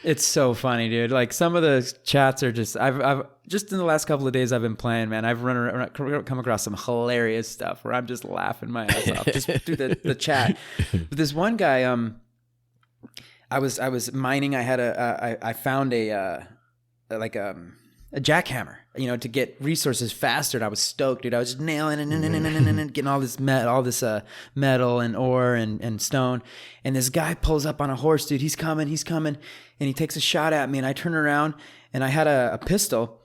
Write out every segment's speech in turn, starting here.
It's so funny, dude. Like some of the chats are just, I've just in the last couple of days I've been playing, man. I've come across some hilarious stuff where I'm just laughing my ass off just through the chat. But this one guy, I was mining. I found a jackhammer, to get resources faster. And I was stoked, dude. I was just nailing and getting all this metal and ore and stone. And this guy pulls up on a horse, dude. He's coming, and he takes a shot at me. And I turn around, and I had a pistol,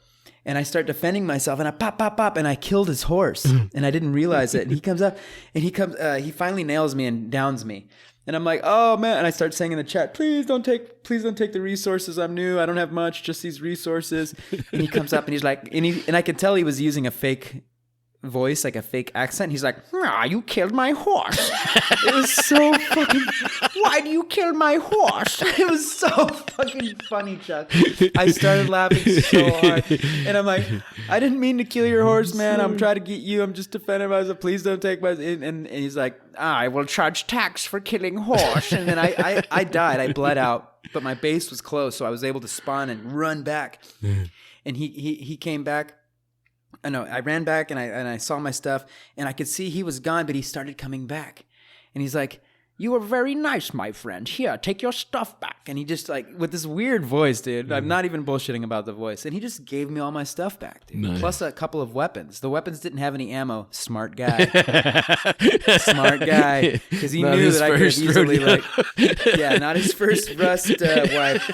and I start defending myself, and I pop, and I killed his horse, and I didn't realize it. And he comes up, and he finally nails me and downs me. And I'm like, oh man! And I start saying in the chat, please don't take the resources. I'm new. I don't have much, just these resources. And he comes up and he's like, and I could tell he was using a fake voice, like a fake accent. He's like, you killed my horse. It was so fucking. Why do you kill my horse? It was so fucking funny, Chuck. I started laughing so hard, and I'm like, I didn't mean to kill your horse, man. I'm trying to get you. I'm just defending myself. Please don't take my. And he's like, I will charge tax for killing horse. And then I died. I bled out, but my base was close, so I was able to spawn and run back. And he came back. I know. I ran back and I saw my stuff, and I could see he was gone, but he started coming back. And he's like, you were very nice, my friend. Here, take your stuff back. And he just like, with this weird voice, dude. I'm not even bullshitting about the voice. And he just gave me all my stuff back, dude. Nice. Plus a couple of weapons. The weapons didn't have any ammo. Smart guy. Smart guy. Because he knew that I could easily not his first rust wife.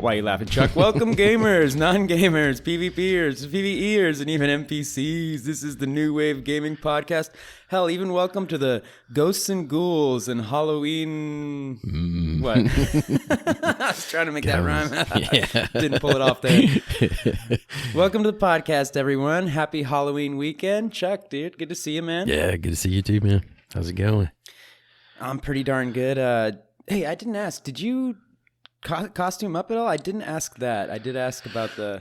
Why are you laughing, Chuck? Welcome, gamers, non-gamers, PvPers, PvEers, and even NPCs. This is the New Wave Gaming Podcast. Hell, even welcome to the Ghosts and Ghouls and Halloween... What? I was trying to make that rhyme. Didn't pull it off there. Welcome to the podcast, everyone. Happy Halloween weekend. Chuck, dude, good to see you, man. Yeah, good to see you too, man. How's it going? I'm pretty darn good. Hey, I didn't ask. Did you costume up at all? I didn't ask that. I did ask about the...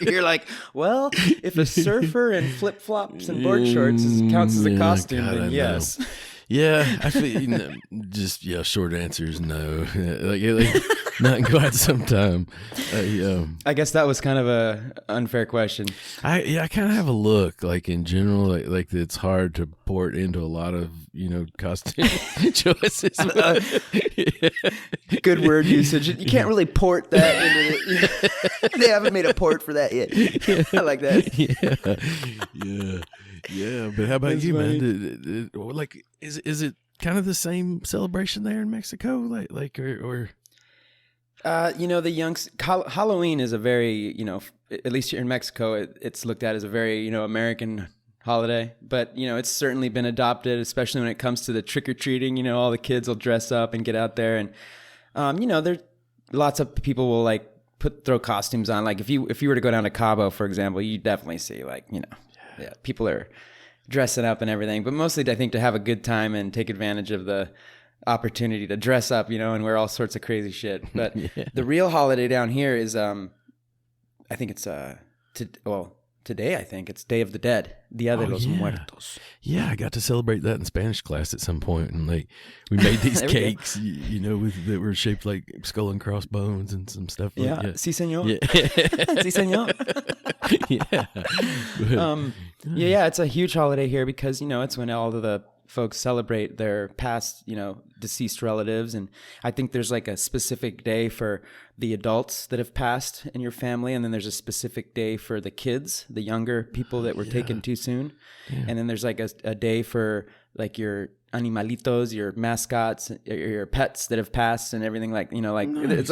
You're like, well, if a surfer in flip-flops and board shorts counts as a costume, then yes. Yeah, I feel short answer is no. like not quite sometime. I guess that was kind of a unfair question. I kind of have a look like in general, like it's hard to port into a lot of costume choices. Good word usage. You can't really port that into it. They haven't made a port for that yet. I like that. Yeah. But how about That's you, funny. Man? Like, is it kind of the same celebration there in Mexico? Or Halloween is a very, at least here in Mexico, it's looked at as a very, American holiday. But, it's certainly been adopted, especially when it comes to the trick-or-treating. All the kids will dress up and get out there. And, there's lots of people will, throw costumes on. Like, if you were to go down to Cabo, for example, you definitely see, people are dressing up and everything. But mostly, I think, to have a good time and take advantage of the opportunity to dress up, and wear all sorts of crazy shit. But the real holiday down here is, I think it's today. I think it's Day of the Dead, Dia de los Muertos. Yeah, I got to celebrate that in Spanish class at some point, and we made these cakes, that were shaped like skull and crossbones and some stuff. Sí, señor. Yeah, sí, señor. Yeah. It's a huge holiday here because it's when all of the folks celebrate their past, deceased relatives. And I think there's a specific day for the adults that have passed in your family. And then there's a specific day for the kids, the younger people that were taken too soon. Yeah. And then there's a day for your animalitos, your mascots, your pets that have passed and everything nice. It's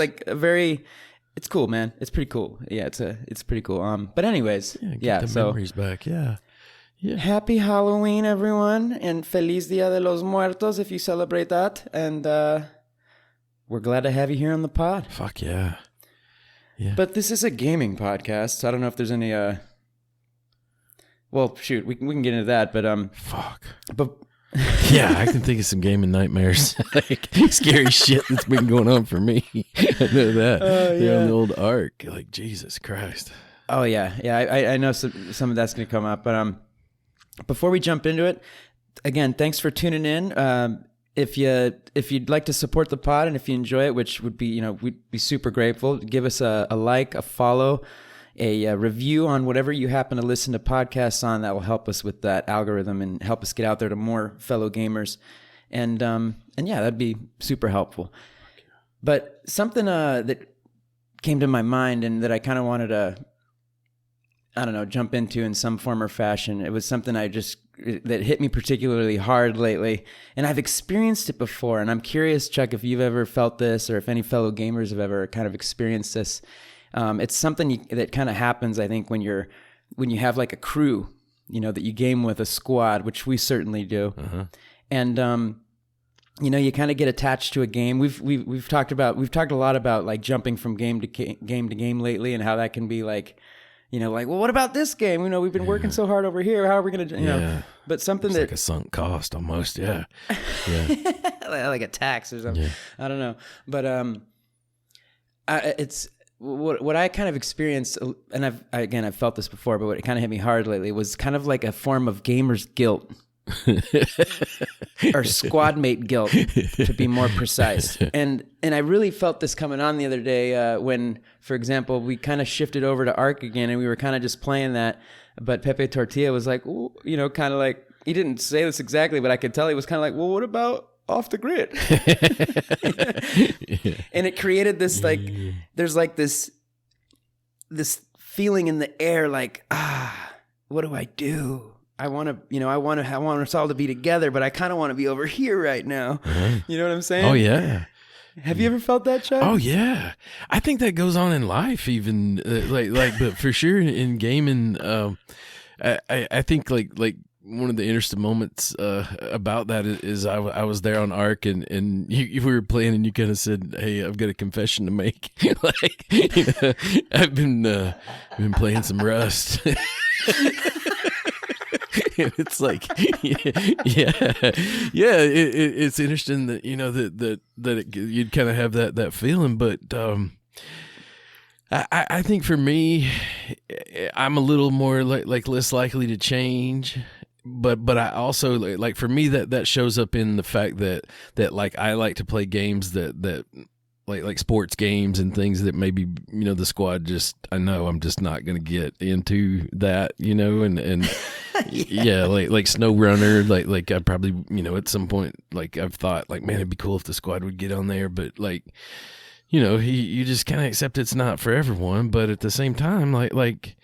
it's cool, man. It's pretty cool. Yeah, it's pretty cool. But anyways, get the memories back. Yeah. Yeah. Happy Halloween, everyone, and Feliz Dia de los Muertos if you celebrate that. And we're glad to have you here on the pod. Fuck yeah. Yeah. But this is a gaming podcast, so I don't know if there's any well, shoot, we can get into that, but fuck. But Yeah, I can think of some gaming nightmares, like scary shit that's been going on for me. I know that. Yeah, on the old Ark. Like, Jesus Christ. Oh yeah, I know some of that's gonna come up, but before we jump into it, again, thanks for tuning in. If you'd like to support the pod and if you enjoy it, which would be, we'd be super grateful, give us a like, a follow, a review on whatever you happen to listen to podcasts on. That will help us with that algorithm and help us get out there to more fellow gamers. And yeah, that'd be super helpful. But something that came to my mind and that I kind of wanted to, I don't know, jump into in some form or fashion. It was something that hit me particularly hard lately, and I've experienced it before. And I'm curious, Chuck, if you've ever felt this, or if any fellow gamers have ever kind of experienced this. It's something that kind of happens, I think, when you have like a crew, that you game with, a squad, which we certainly do, and you kind of get attached to a game. We've talked a lot about like jumping from game to game lately, and how that can be like. Like, well, what about this game? We've been working so hard over here. How are we going to, but something it's like a sunk cost almost. Yeah. Like a tax or something. Yeah. I don't know. But, it's what I kind of experienced, and I've felt this before, but what kind of hit me hard lately was kind of like a form of gamer's guilt. Or squad mate guilt, to be more precise. And I really felt this coming on the other day when, for example, we kind of shifted over to Ark again, and we were kind of just playing that. But Pepe Tortilla was like, ooh, kind of like, he didn't say this exactly, but I could tell he was kind of like, well, what about off the grid? And it created this like, there's like this feeling in the air, like, what do I do? I want us all to be together, but I kind of want to be over here right now. You know what I'm saying? Oh yeah. Have you ever felt that, Chuck? Oh yeah. I think that goes on in life, even but for sure in gaming. I think like one of the interesting moments about that is I was there on Ark and we were playing and you kind of said, "Hey, I've got a confession to make." I've been playing some Rust. It's like, it's interesting that you'd kind of have that feeling, but I think for me, I'm a little more like less likely to change. But I also like for me that shows up in the fact that like I like to play games that like sports games and things that maybe the squad I know I'm just not gonna get into that, and like Snow Runner, like I probably at some point like I've thought like, man, it'd be cool if the squad would get on there, but like you just kind of accept it's not for everyone. But at the same time, like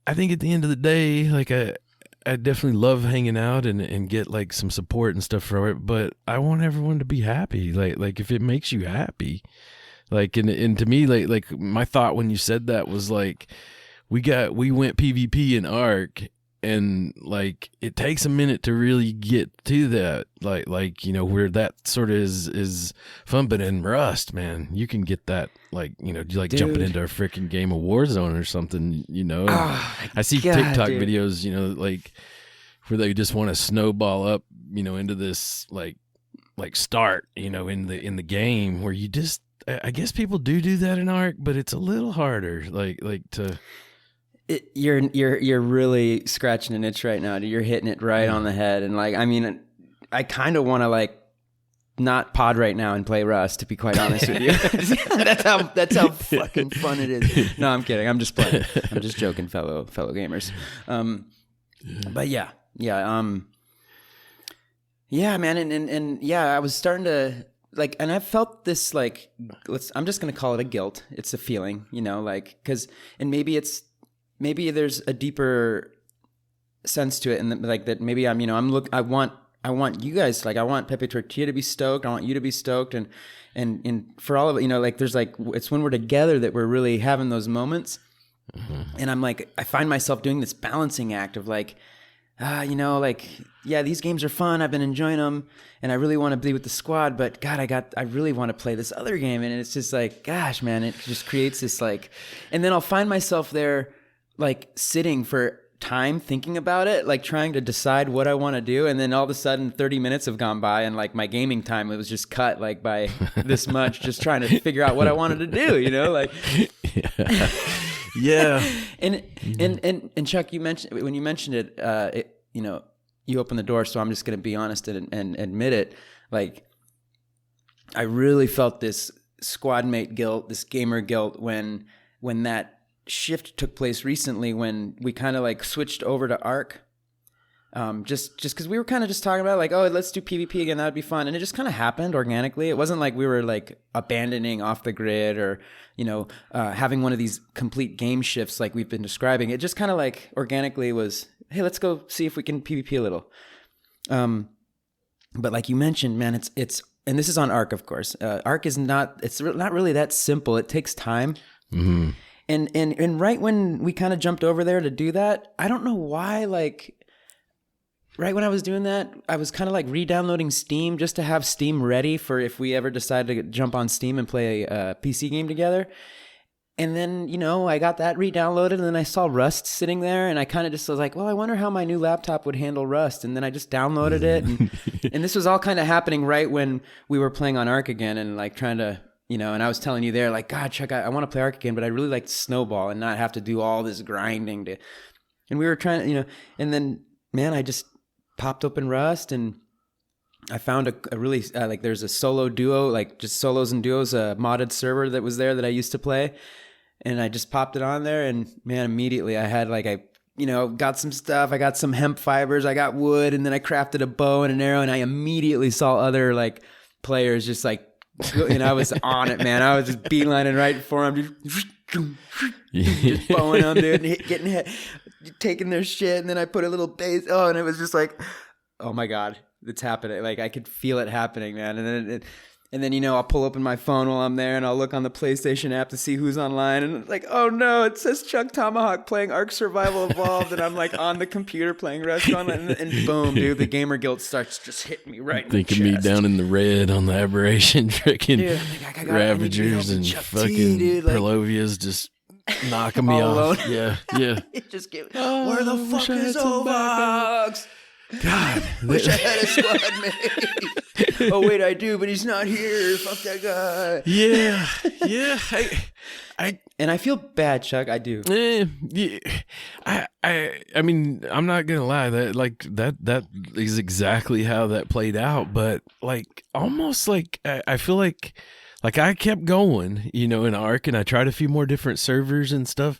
I think at the end of the day, like I definitely love hanging out and get like some support and stuff from it, but I want everyone to be happy. Like if it makes you happy, like, and to me, like my thought when you said that was like, we went PvP in Ark, and like, it takes a minute to really get to that. Like, where that sort of is fun, but in Rust, man, you can get that, like, like jumping into a freaking game of Warzone or something, I see TikTok videos, like where they just want to snowball up, into this like start, in the game where you just, I guess people do that in Ark, but it's a little harder, like to. You're really scratching an itch right now. You're hitting it right on the head, and like, I mean, I kind of want to like not pod right now and play Rust, to be quite honest with you. That's how fucking fun it is. No, I'm kidding. I'm just playing. I'm just joking, fellow gamers. But yeah, man, and yeah, I was starting to like, and I felt this like, I'm just gonna call it a guilt. It's a feeling, like, and maybe there's a deeper sense to it, and like that maybe I want you guys, like, I want Pepe Tortilla to be stoked. I want you to be stoked, and for all of it, like, there's like, it's when we're together that we're really having those moments. Mm-hmm. And I'm like, I find myself doing this balancing act of like, like, yeah, these games are fun. I've been enjoying them, and I really want to be with the squad. But God, I really want to play this other game, and it's just like, gosh, man, it just creates this like, and then I'll find myself there, like, sitting for time thinking about it, like trying to decide what I want to do. And then all of a sudden 30 minutes have gone by and like my gaming time, it was just cut like by this much, just trying to figure out what I wanted to do, like. Yeah. And Chuck, when you mentioned it, you opened the door. So I'm just going to be honest and admit it. Like, I really felt this squad mate guilt, this gamer guilt when that shift took place recently, when we kind of like switched over to Arc. Just because we were kind of just talking about like, oh, let's do PvP again, that'd be fun, and it just kind of happened organically. It wasn't like we were like abandoning off the grid or having one of these complete game shifts like we've been describing. It just kind of like organically was, hey, let's go see if we can PvP a little. But like you mentioned, man, it's and this is on Arc, of course. Arc is not really that simple. It takes time. Mm-hmm. And right when we kind of jumped over there to do that, I don't know why, like, right when I was doing that, I was kind of like re-downloading Steam just to have Steam ready for if we ever decided to jump on Steam and play a PC game together. And then, I got that re-downloaded, and then I saw Rust sitting there, and I kind of just was like, well, I wonder how my new laptop would handle Rust. And then I just downloaded it. And this was all kind of happening right when we were playing on Arc again and like trying to, and I was telling you there, like, God, Chuck, I want to play Arc again, but I really like to snowball and not have to do all this grinding and we were trying, and then, man, I just popped open Rust and I found a really, like, there's a solo duo, like just solos and duos, a modded server that was there that I used to play. And I just popped it on there, and man, immediately I had like, got some stuff. I got some hemp fibers, I got wood, and then I crafted a bow and an arrow, and I immediately saw other like players just like, and I was on it, man. I was just beelining right for them, just bowing them, dude, and getting hit, taking their shit, and then I put a little base. Oh, and it was just like, oh my God, it's happening. Like I could feel it happening, man. And then I'll pull open my phone while I'm there, and I'll look on the PlayStation app to see who's online, and it's like, oh no, it says ChukTomahawk playing Ark Survival Evolved, and I'm like on the computer playing Rust Online, and boom, dude, the gamer guilt starts just hitting me right in the chest. Thinking me down in the red on the Aberration, freaking Ravagers and fucking Perlovias just knocking me off. Yeah. It just gave, where the fuck is Ovox? God, wish I had a squad mate. Oh wait, I do, but he's not here. Fuck that guy. Yeah. And I feel bad, Chuck. I do. Yeah. I mean, I'm not gonna lie. That is exactly how that played out. But like, almost like I feel like I kept going, in Arc, and I tried a few more different servers and stuff.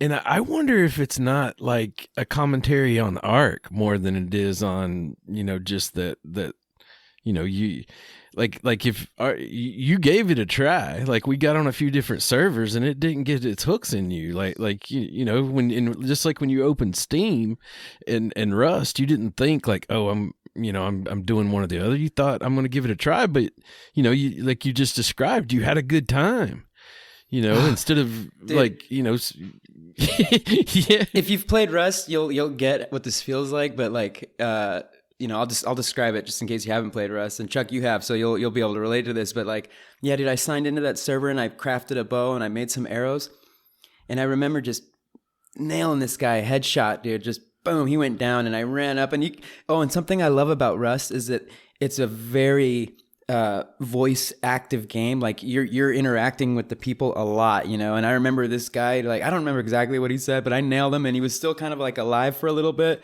And I wonder if it's not like a commentary on Arc more than it is on, just that, you like if you gave it a try, like we got on a few different servers and it didn't get its hooks in you. Like just like when you opened Steam and Rust, you didn't think like, oh, I'm doing one or the other. You thought I'm going to give it a try, but you like you just described, you had a good time, instead of dude. Like, yeah. If you've played Rust, you'll get what this feels like, but like, I'll describe it just in case you haven't played Rust, and Chuck, you have, so you'll be able to relate to this. But like, yeah, dude, I signed into that server and I crafted a bow and I made some arrows, and I remember just nailing this guy, headshot, dude, just boom, he went down, and I ran up, and and something I love about Rust is that it's a very voice active game. Like you're interacting with the people a lot, and I remember this guy, like, I don't remember exactly what he said, but I nailed him, and he was still kind of like alive for a little bit.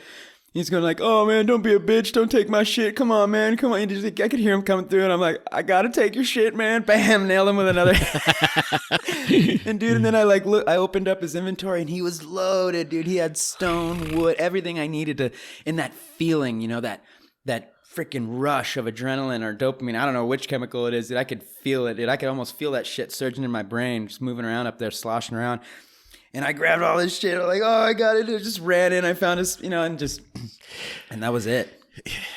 He's going like, oh man, don't be a bitch, don't take my shit, come on man, come on. I could hear him coming through, and I'm like, I gotta take your shit, man. Bam, nailed him with another. And then I opened up his inventory, and he was loaded, dude. He had stone, wood, everything I needed to, in that feeling, that freaking rush of adrenaline or dopamine. I don't know which chemical it is, dude. I could feel it, dude. I could almost feel that shit surging in my brain, just moving around up there, sloshing around. And I grabbed all this shit. I'm like, oh, I got it. I just ran in. I found his, and that was it.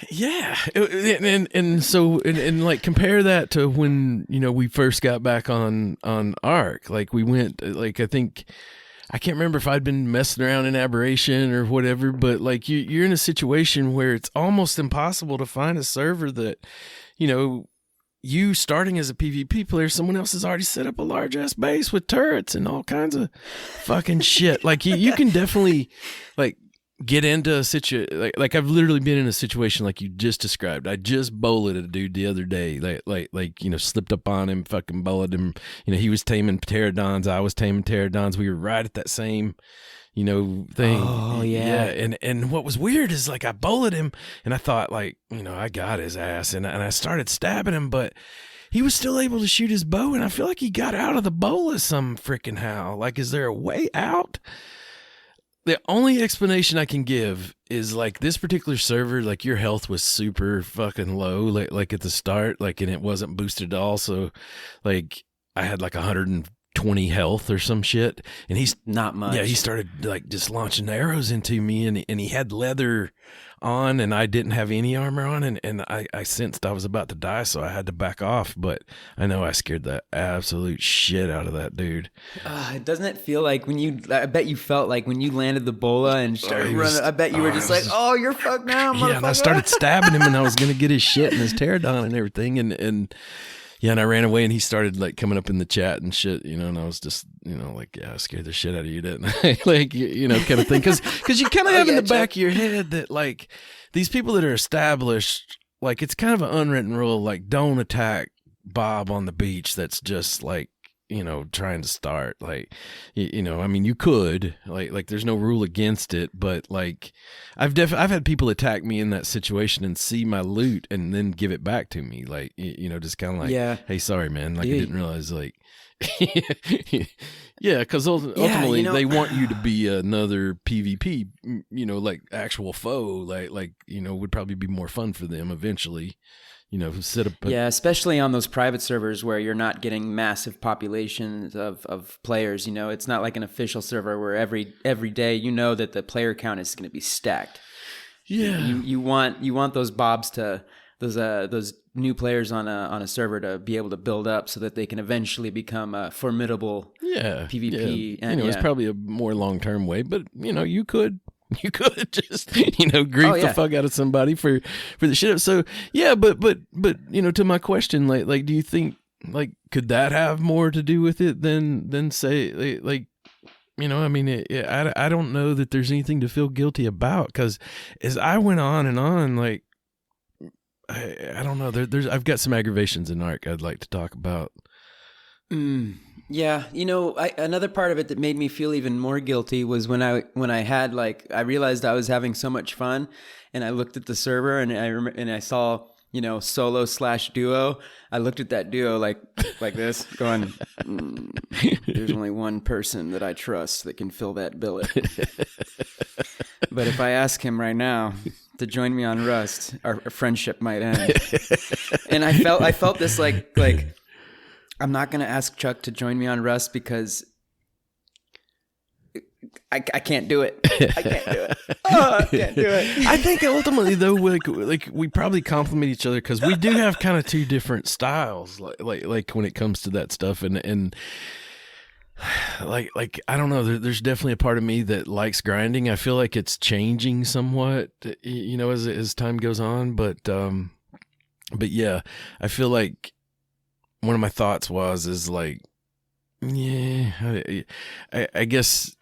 Yeah. And so like compare that to when, we first got back on Arc. Like we went, like, I can't remember if I'd been messing around in Aberration or whatever, but like you're in a situation where it's almost impossible to find a server that, you starting as a PvP player, someone else has already set up a large ass base with turrets and all kinds of fucking shit. Like you can definitely, like, get into a situation like I've literally been in a situation like you just described. I just bowled a dude the other day, like slipped up on him, fucking bowled him. He was taming pterodons, I was taming pterodons. We were right at that same thing. Oh yeah. And what was weird is like I bowled him and I thought like I got his ass and I started stabbing him, but he was still able to shoot his bow, and I feel like he got out of the bowl some freaking how. Like, is there a way out? The only explanation I can give is like this particular server, like your health was super fucking low, like at the start, like, and it wasn't boosted at all. So like I had like 120 health or some shit, and he's not much. Yeah, he started like just launching arrows into me, and he had leather on, and I didn't have any armor on, and I sensed I was about to die, so I had to back off. But I know I scared the absolute shit out of that dude. Doesn't it feel like I bet you felt like when you landed the bola and started running, I bet you were just like, oh, you're fucked now, motherfucker. Yeah, and I started stabbing him, and I was gonna get his shit and his pterodon and everything, and yeah, and I ran away, and he started like coming up in the chat and shit, and I was just, like, yeah, I scared the shit out of you, didn't I? Like, kind of thing, because you kind of have in the back of your head that like these people that are established, like it's kind of an unwritten rule, like don't attack Bob on the beach. That's just like trying to start, like, I mean, you could like there's no rule against it, but like I've had people attack me in that situation and see my loot and then give it back to me, like, just kind of like, yeah, hey, sorry, man, like, I didn't realize, like, yeah, because ultimately they want you to be another PvP, like actual foe, like would probably be more fun for them eventually. Set up. Yeah, especially on those private servers where you're not getting massive populations of players. It's not like an official server where every day that the player count is going to be stacked. Yeah, you want those bobs to those new players on a server to be able to build up so that they can eventually become a formidable PvP. Yeah. And it's probably a more long term way, but you could just grief the fuck out of somebody for the shit. So yeah, but to my question, like do you think like could that have more to do with it than say like I mean I don't know that there's anything to feel guilty about, because as I went on and on, like I don't know, I've got some aggravations in ARC I'd like to talk about. Yeah, another part of it that made me feel even more guilty was when I had like I realized I was having so much fun, and I looked at the server and I saw solo/duo. I looked at that duo like this, going, "There's only one person that I trust that can fill that billet." But if I ask him right now to join me on Rust, our friendship might end. And I felt this like. I'm not going to ask Chuck to join me on Rust because I can't do it. I can't do it. Oh, I can't do it. I think ultimately, though, like we probably complement each other because we do have kind of two different styles, like when it comes to that stuff, and like I don't know. There's definitely a part of me that likes grinding. I feel like it's changing somewhat, as time goes on. But yeah, I feel like. One of my thoughts is like, yeah, I guess,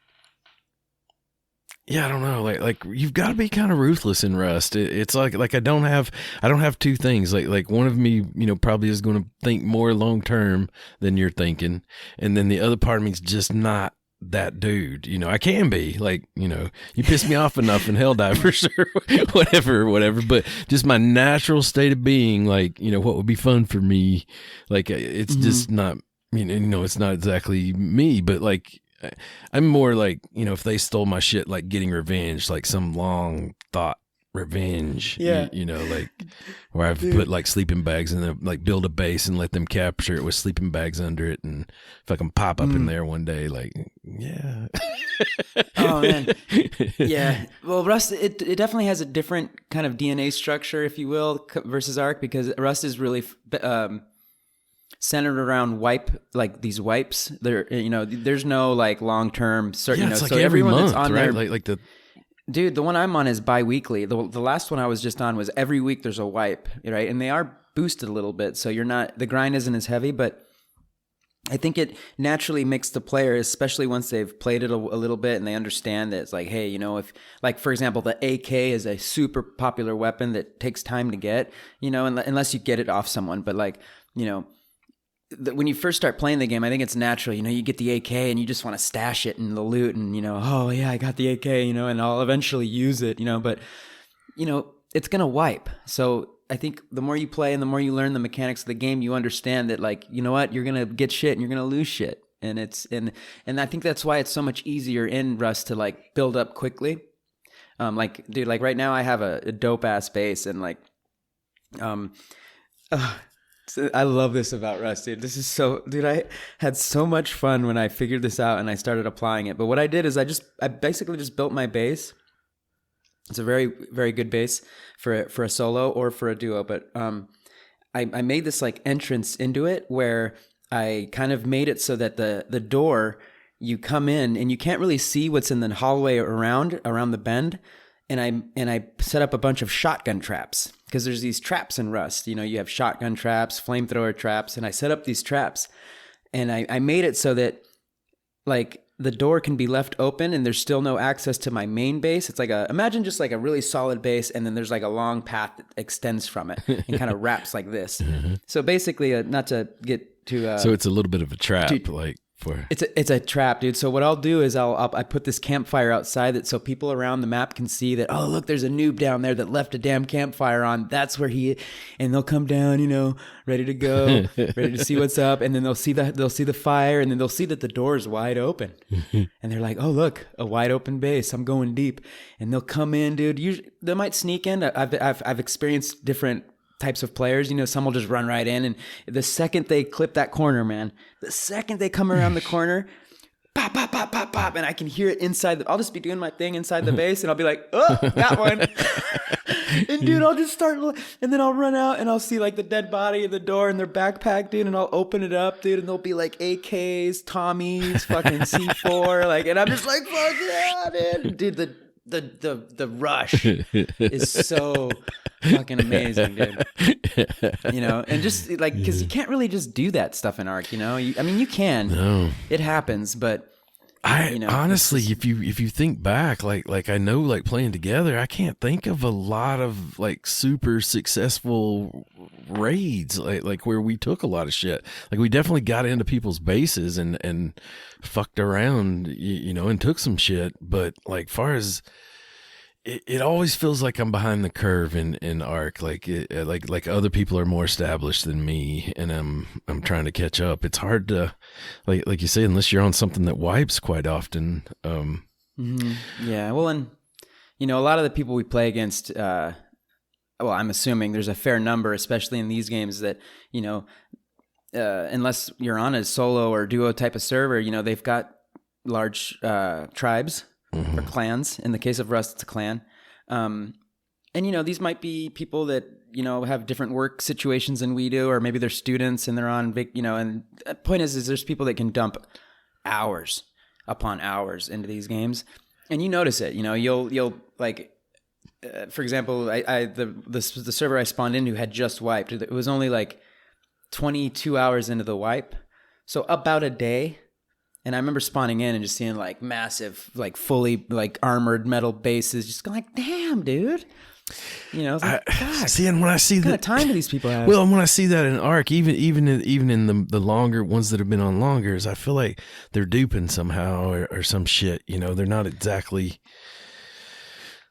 yeah, I don't know, like you've got to be kind of ruthless in Rust. It's like I don't have two things. Like one of me, probably is going to think more long term than you're thinking, and then the other part of me is just not that dude. I can be like, you piss me off enough in Helldivers or whatever, but just my natural state of being, like, what would be fun for me, like it's just not, it's not exactly me, but like I'm more like, if they stole my shit, like getting revenge, like some long thought revenge, like where I've put like sleeping bags in there, like build a base and let them capture it with sleeping bags under it, and fucking pop up in there one day, like, yeah. Oh man, yeah. Well, Rust, it definitely has a different kind of DNA structure, if you will, versus ARC, because Rust is really centered around like these wipes. There, there's no like long term certain. It's like so every everyone month, that's on right? there, Like the. Dude, the one I'm on is bi-weekly. The last one I was just on was every week there's a wipe, right? And they are boosted a little bit, so the grind isn't as heavy, but I think it naturally makes the player, especially once they've played it a little bit and they understand that it's like, hey, if, like, for example, the AK is a super popular weapon that takes time to get, unless you get it off someone. But like, when you first start playing the game, I think it's natural, you get the AK and you just want to stash it in the loot and, oh yeah, I got the AK, and I'll eventually use it, but, it's going to wipe. So I think the more you play and the more you learn the mechanics of the game, you understand that, like, you know what, you're going to get shit and you're going to lose shit. And and I think that's why it's so much easier in Rust to like build up quickly. Like, dude, like right now I have a dope ass base and like, I love this about Rust, dude. I had so much fun when I figured this out and I started applying it. But what I did is I basically just built my base. It's a very, very good base for a solo or for a duo. But I made this like entrance into it where I kind of made it so that the door, you come in and you can't really see what's in the hallway around the bend. And I set up a bunch of shotgun traps because there's these traps in Rust. You have shotgun traps, flamethrower traps, and I set up these traps. And I made it so that like the door can be left open and there's still no access to my main base. It's like imagine just like a really solid base and then there's like a long path that extends from it and kind of wraps like this. Mm-hmm. So basically, not to get too... so it's a little bit of a trap, It's a trap, dude. So what I'll do is I put this campfire outside so people around the map can see that, oh, look, there's a noob down there that left a damn campfire on. That's where and they'll come down, ready to go, ready to see what's up. And then they'll see the fire and then they'll see that the door is wide open. And they're like, oh, look, a wide open base. I'm going deep. And they'll come in, dude. Usually, they might sneak in. I've experienced different types of players, some will just run right in, and the second they clip that corner, man, the second they come around the corner, pop, pop, pop, pop, pop, and I can hear it inside. I'll just be doing my thing inside the base, and I'll be like, oh, got one. And dude, I'll just start, and then I'll run out, and I'll see like the dead body at the door and their backpack, dude, and I'll open it up, dude, and there'll be like AKs, Tommies, fucking C4, like, and I'm just like, fuck yeah, dude, the rush is so fucking amazing, dude. And just like, because you can't really just do that stuff in Ark, you can. No. It happens, but honestly, if you think back, like I know, like playing together, I can't think of a lot of like super successful raids like where we took a lot of shit. Like we definitely got into people's bases and fucked around, and took some shit. But like far as it always feels like I'm behind the curve in Ark. Like other people are more established than me, and I'm trying to catch up. It's hard to, like you say, unless you're on something that wipes quite often. Yeah, well, and a lot of the people we play against, well, I'm assuming there's a fair number, especially in these games, that unless you're on a solo or duo type of server, they've got large tribes. Or clans. In the case of Rust, it's a clan. And, these might be people that, have different work situations than we do, or maybe they're students and they're on and the point is there's people that can dump hours upon hours into these games. And you notice it, you'll like, for example, the server I spawned into had just wiped. It was only like 22 hours into the wipe. So about a day. And I remember spawning in and just seeing like massive, like fully like armored metal bases, just going like, damn, dude. I was like, God, see, and when I see what kind of time do these people have? Well, and when I see that in Ark, even in the longer ones that have been on longers, I feel like they're duping somehow or some shit. They're not exactly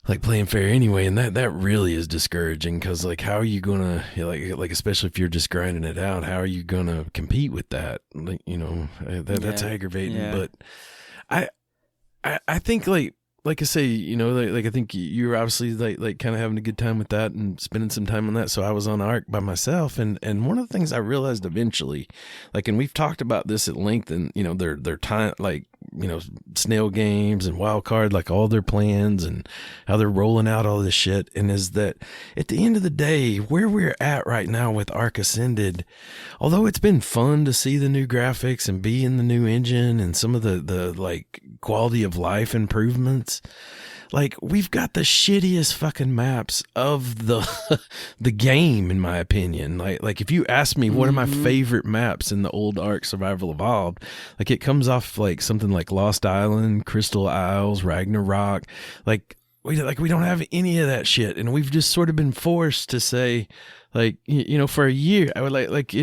like playing fair anyway, and that really is discouraging because like how are you gonna like especially if you're just grinding it out, how are you gonna compete with that? Like that's aggravating. Yeah. But I think like I say, like I think you're obviously like kind of having a good time with that and spending some time on that. So I was on Ark by myself, and one of the things I realized eventually, like, and we've talked about this at length, and their time, like snail games and wild card, like all their plans and how they're rolling out all this shit, and is that at the end of the day, where we're at right now with Ark Ascended, although it's been fun to see the new graphics and be in the new engine and some of the like quality of life improvements, like we've got the shittiest fucking maps of the the game, in my opinion. Like if you ask me what are my favorite maps in the old Ark Survival Evolved, like it comes off like something like Lost Island, Crystal Isles, Ragnarok. Like we don't have any of that shit, and we've just sort of been forced to say, like, you know, for a year, I would like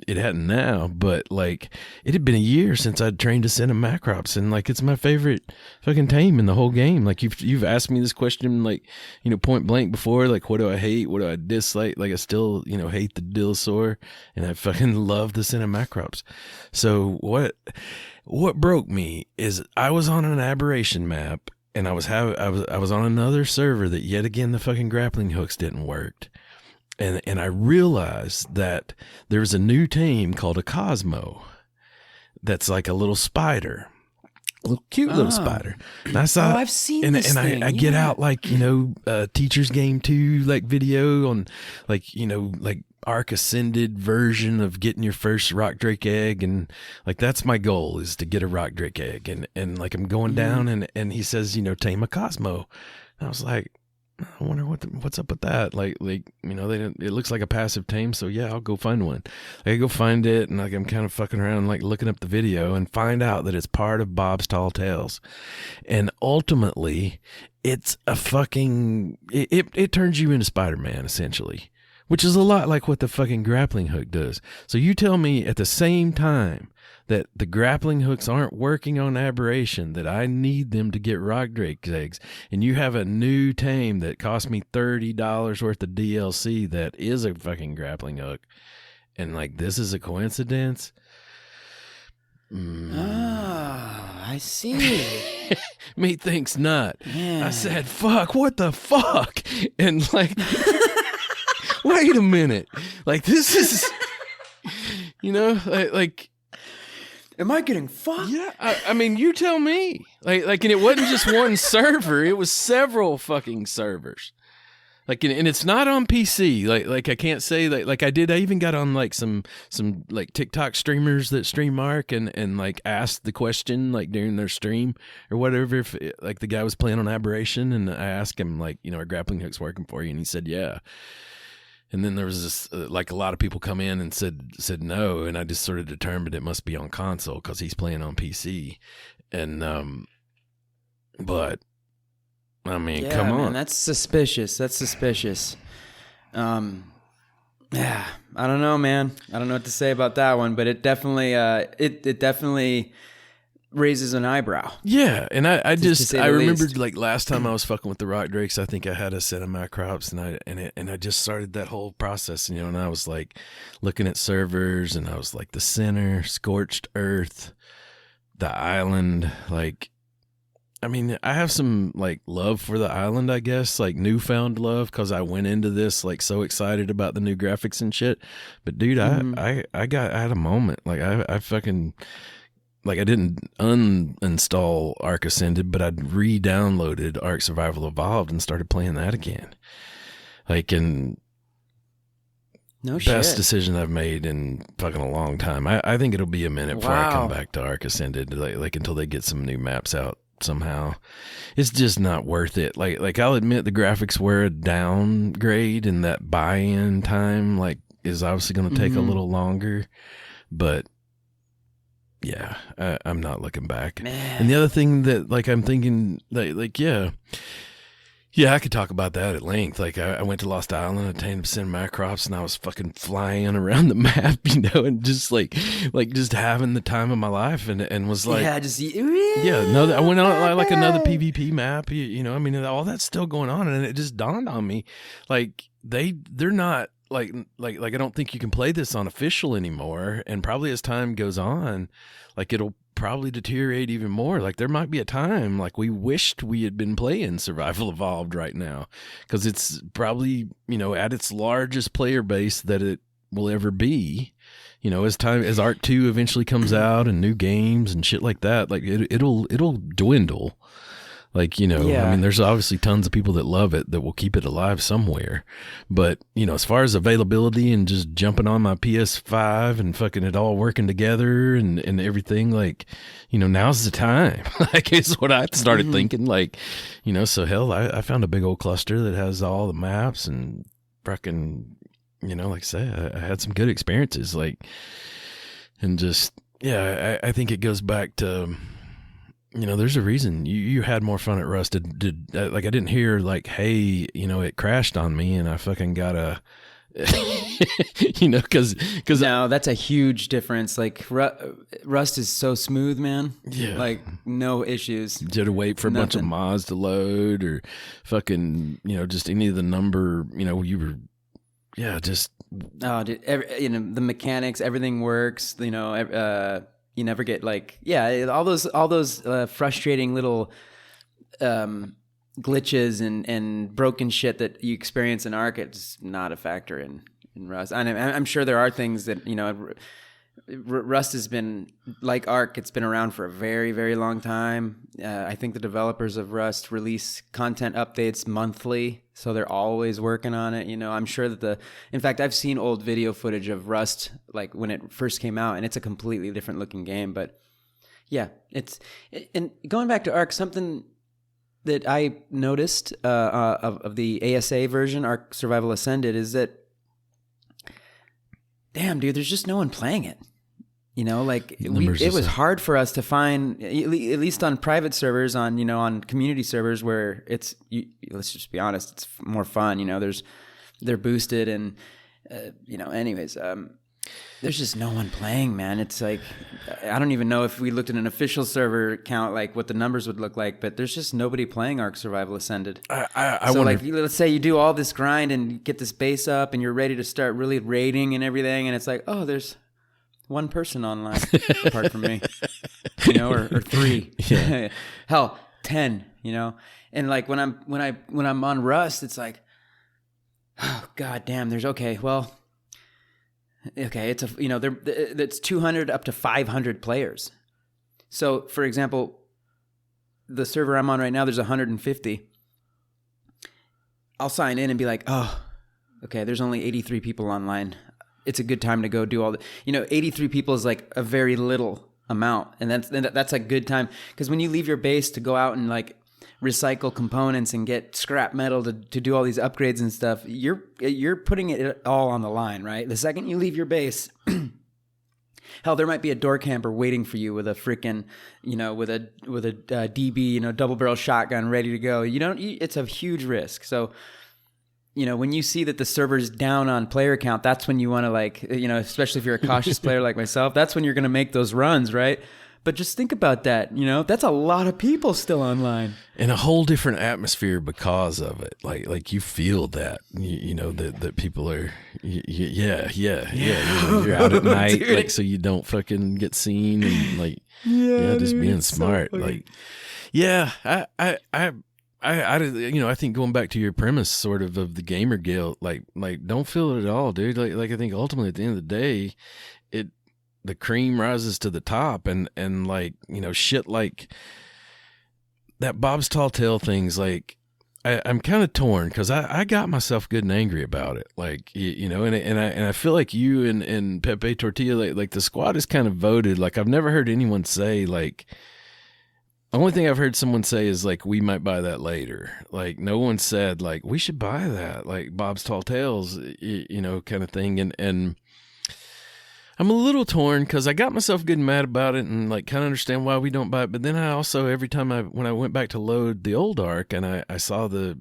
it hadn't now, but like it had been a year since I'd trained to send a Macrops, and like it's my favorite fucking tame in the whole game. Like you've asked me this question, like, you know, point blank before, like what do I hate, what do I dislike? Like I still, you know, hate the Dilsaur, and I fucking love the Send Macrops. So what broke me is I was on an aberration map, and I was on another server that yet again the fucking grappling hooks didn't work. And I realized that there's a new tame called a Cosmo that's like a little spider, a little cute little spider. And I saw, I've seen this thing. I get out like, you know, Teacher's Game 2 like video on like, you know, like Ark Ascended version of getting your first rock drake egg, and like that's my goal, is to get a rock drake egg, and like I'm going down and he says, you know, tame a Cosmo. And I was like, I wonder what's up with that. Like you know, it looks like a passive tame, so yeah, I'll go find one. I go find it, and like I'm kind of fucking around, like looking up the video, and find out that it's part of Bob's Tall Tales, and ultimately, it's a fucking it turns you into Spider-Man essentially, which is a lot like what the fucking grappling hook does. So you tell me at the same time that the grappling hooks aren't working on aberration, that I need them to get rock drake eggs, and you have a new tame that cost me $30 worth of DLC that is a fucking grappling hook, and like this is a coincidence? I see. Methinks not. Yeah. I said, fuck, what the fuck? And like, wait a minute. Like this is, you know, like, am I getting fucked? yeah, I mean, you tell me. Like, and it wasn't just one server; it was several fucking servers. Like, and it's not on PC. Like I can't say like I did. I even got on like some like TikTok streamers that stream Ark, and like asked the question like during their stream or whatever. If like the guy was playing on aberration, and I asked him like, you know, are grappling hooks working for you? And he said, yeah. And then there was this, like a lot of people come in and said no, and I just sort of determined it must be on console because he's playing on PC, and but I mean, Yeah, come on, man, that's suspicious. That's suspicious. Yeah, I don't know, man. I don't know what to say about that one, but it definitely, it definitely raises an eyebrow. yeah. And I remembered least. like last time I was fucking with the rock drakes, I think I had a set of Macrops, and I just started that whole process, you know, and I was like looking at servers, and I was like the center, scorched earth, the island, like. I mean, I have some like love for the island, I guess, like newfound love, because I went into this like so excited about the new graphics and shit. But dude, I had a moment, like I fucking, like I didn't uninstall Ark Ascended, but I'd re-downloaded Ark Survival Evolved and started playing that again. Like, and No best shit. decision I've made in fucking a long time. I think it'll be a minute before I come Wow. back to Ark Ascended, like until they get some new maps out. Somehow it's just not worth it. Like I'll admit the graphics were a downgrade, and that buy-in time like is obviously going to take a little longer, but yeah, I'm not looking back. Man. And the other thing that like I'm thinking like yeah, I could talk about that at length. Like I went to Lost Island, I tamed some Macrops, and I was fucking flying around the map, you know, and just like just having the time of my life, and was like, I went on like another PvP map, you know. I mean, all that's still going on, and it just dawned on me, like they're not like I don't think you can play this on official anymore, and probably as time goes on, like it'll probably deteriorate even more. Like there might be a time like we wished we had been playing Survival Evolved right now, because it's probably, you know, at its largest player base that it will ever be, you know, as Ark 2 eventually comes out and new games and shit like that. Like it'll dwindle. Like, I mean, there's obviously tons of people that love it that will keep it alive somewhere. But, as far as availability and just jumping on my PS5 and fucking it all working together and everything, like, now's the time. Like, it's what I started thinking. Like, so hell, I found a big old cluster that has all the maps and fucking, like I say, I had some good experiences. Like, and just, yeah, I think it goes back to, there's a reason you had more fun at Rust. Did like I didn't hear like, hey, it crashed on me and I fucking gotta, because no, that's a huge difference. Like Rust is so smooth, man. Yeah, like no issues. Did you wait for a bunch of mods to load or fucking, just any of the number, you were, yeah, just. Oh, dude, the mechanics, everything works. You never get like, all those frustrating little glitches and broken shit that you experience in Ark. It's not a factor in Rust. And I'm sure there are things that Rust has been like Ark. It's been around for a very, very long time. I think the developers of Rust release content updates monthly, so they're always working on it. I'm sure that in fact, I've seen old video footage of Rust like when it first came out, and it's a completely different looking game. But yeah, and going back to Ark, something that I noticed of the ASA version, Ark Survival Ascended, is that, damn, dude, there's just no one playing it. It was hard for us to find, at least on private servers, on community servers where let's just be honest, it's more fun. They're boosted and, anyways, there's just no one playing, man. It's like, I don't even know if we looked at an official server count, like what the numbers would look like, but there's just nobody playing Ark Survival Ascended. I so wonder, like, let's say you do all this grind and get this base up and you're ready to start really raiding and everything. And it's like, oh, there's one person online apart from me, or three, hell, 10, and like when I'm on Rust, it's like, oh god damn, it's it's 200 up to 500 players. So for example, the server I'm on right now, there's 150. I'll sign in and be like, oh, okay, there's only 83 people online. It's a good time to go do all the, 83 people is like a very little amount. And that's a good time. Because when you leave your base to go out and like recycle components and get scrap metal to do all these upgrades and stuff, you're putting it all on the line, right? The second you leave your base, hell, there might be a door camper waiting for you with a freaking, with a DB, double barrel shotgun ready to go. It's a huge risk. So, when you see that the server's down on player count, that's when you want to like, especially if you're a cautious player like myself, that's when you're going to make those runs, right? But just think about that, that's a lot of people still online. And a whole different atmosphere because of it. Like you feel that, that people are, yeah. You're out at night, dude. Like, so you don't fucking get seen and like, just dude, being smart. So like, I think going back to your premise sort of the gamer guilt, like don't feel it at all, dude. Like I think ultimately at the end of the day, the cream rises to the top and like, shit like that Bob's Tall Tale things. Like I'm kind of torn because I got myself good and angry about it. Like, and I feel like you and Pepe Tortilla, like the squad is kind of voted. Like I've never heard anyone say like, the only thing I've heard someone say is like, we might buy that later. Like no one said like, we should buy that, like Bob's Tall Tales, kind of thing. And I'm a little torn because I got myself good and mad about it and like kind of understand why we don't buy it. But then I also, every time when I went back to load the old Ark and I saw the,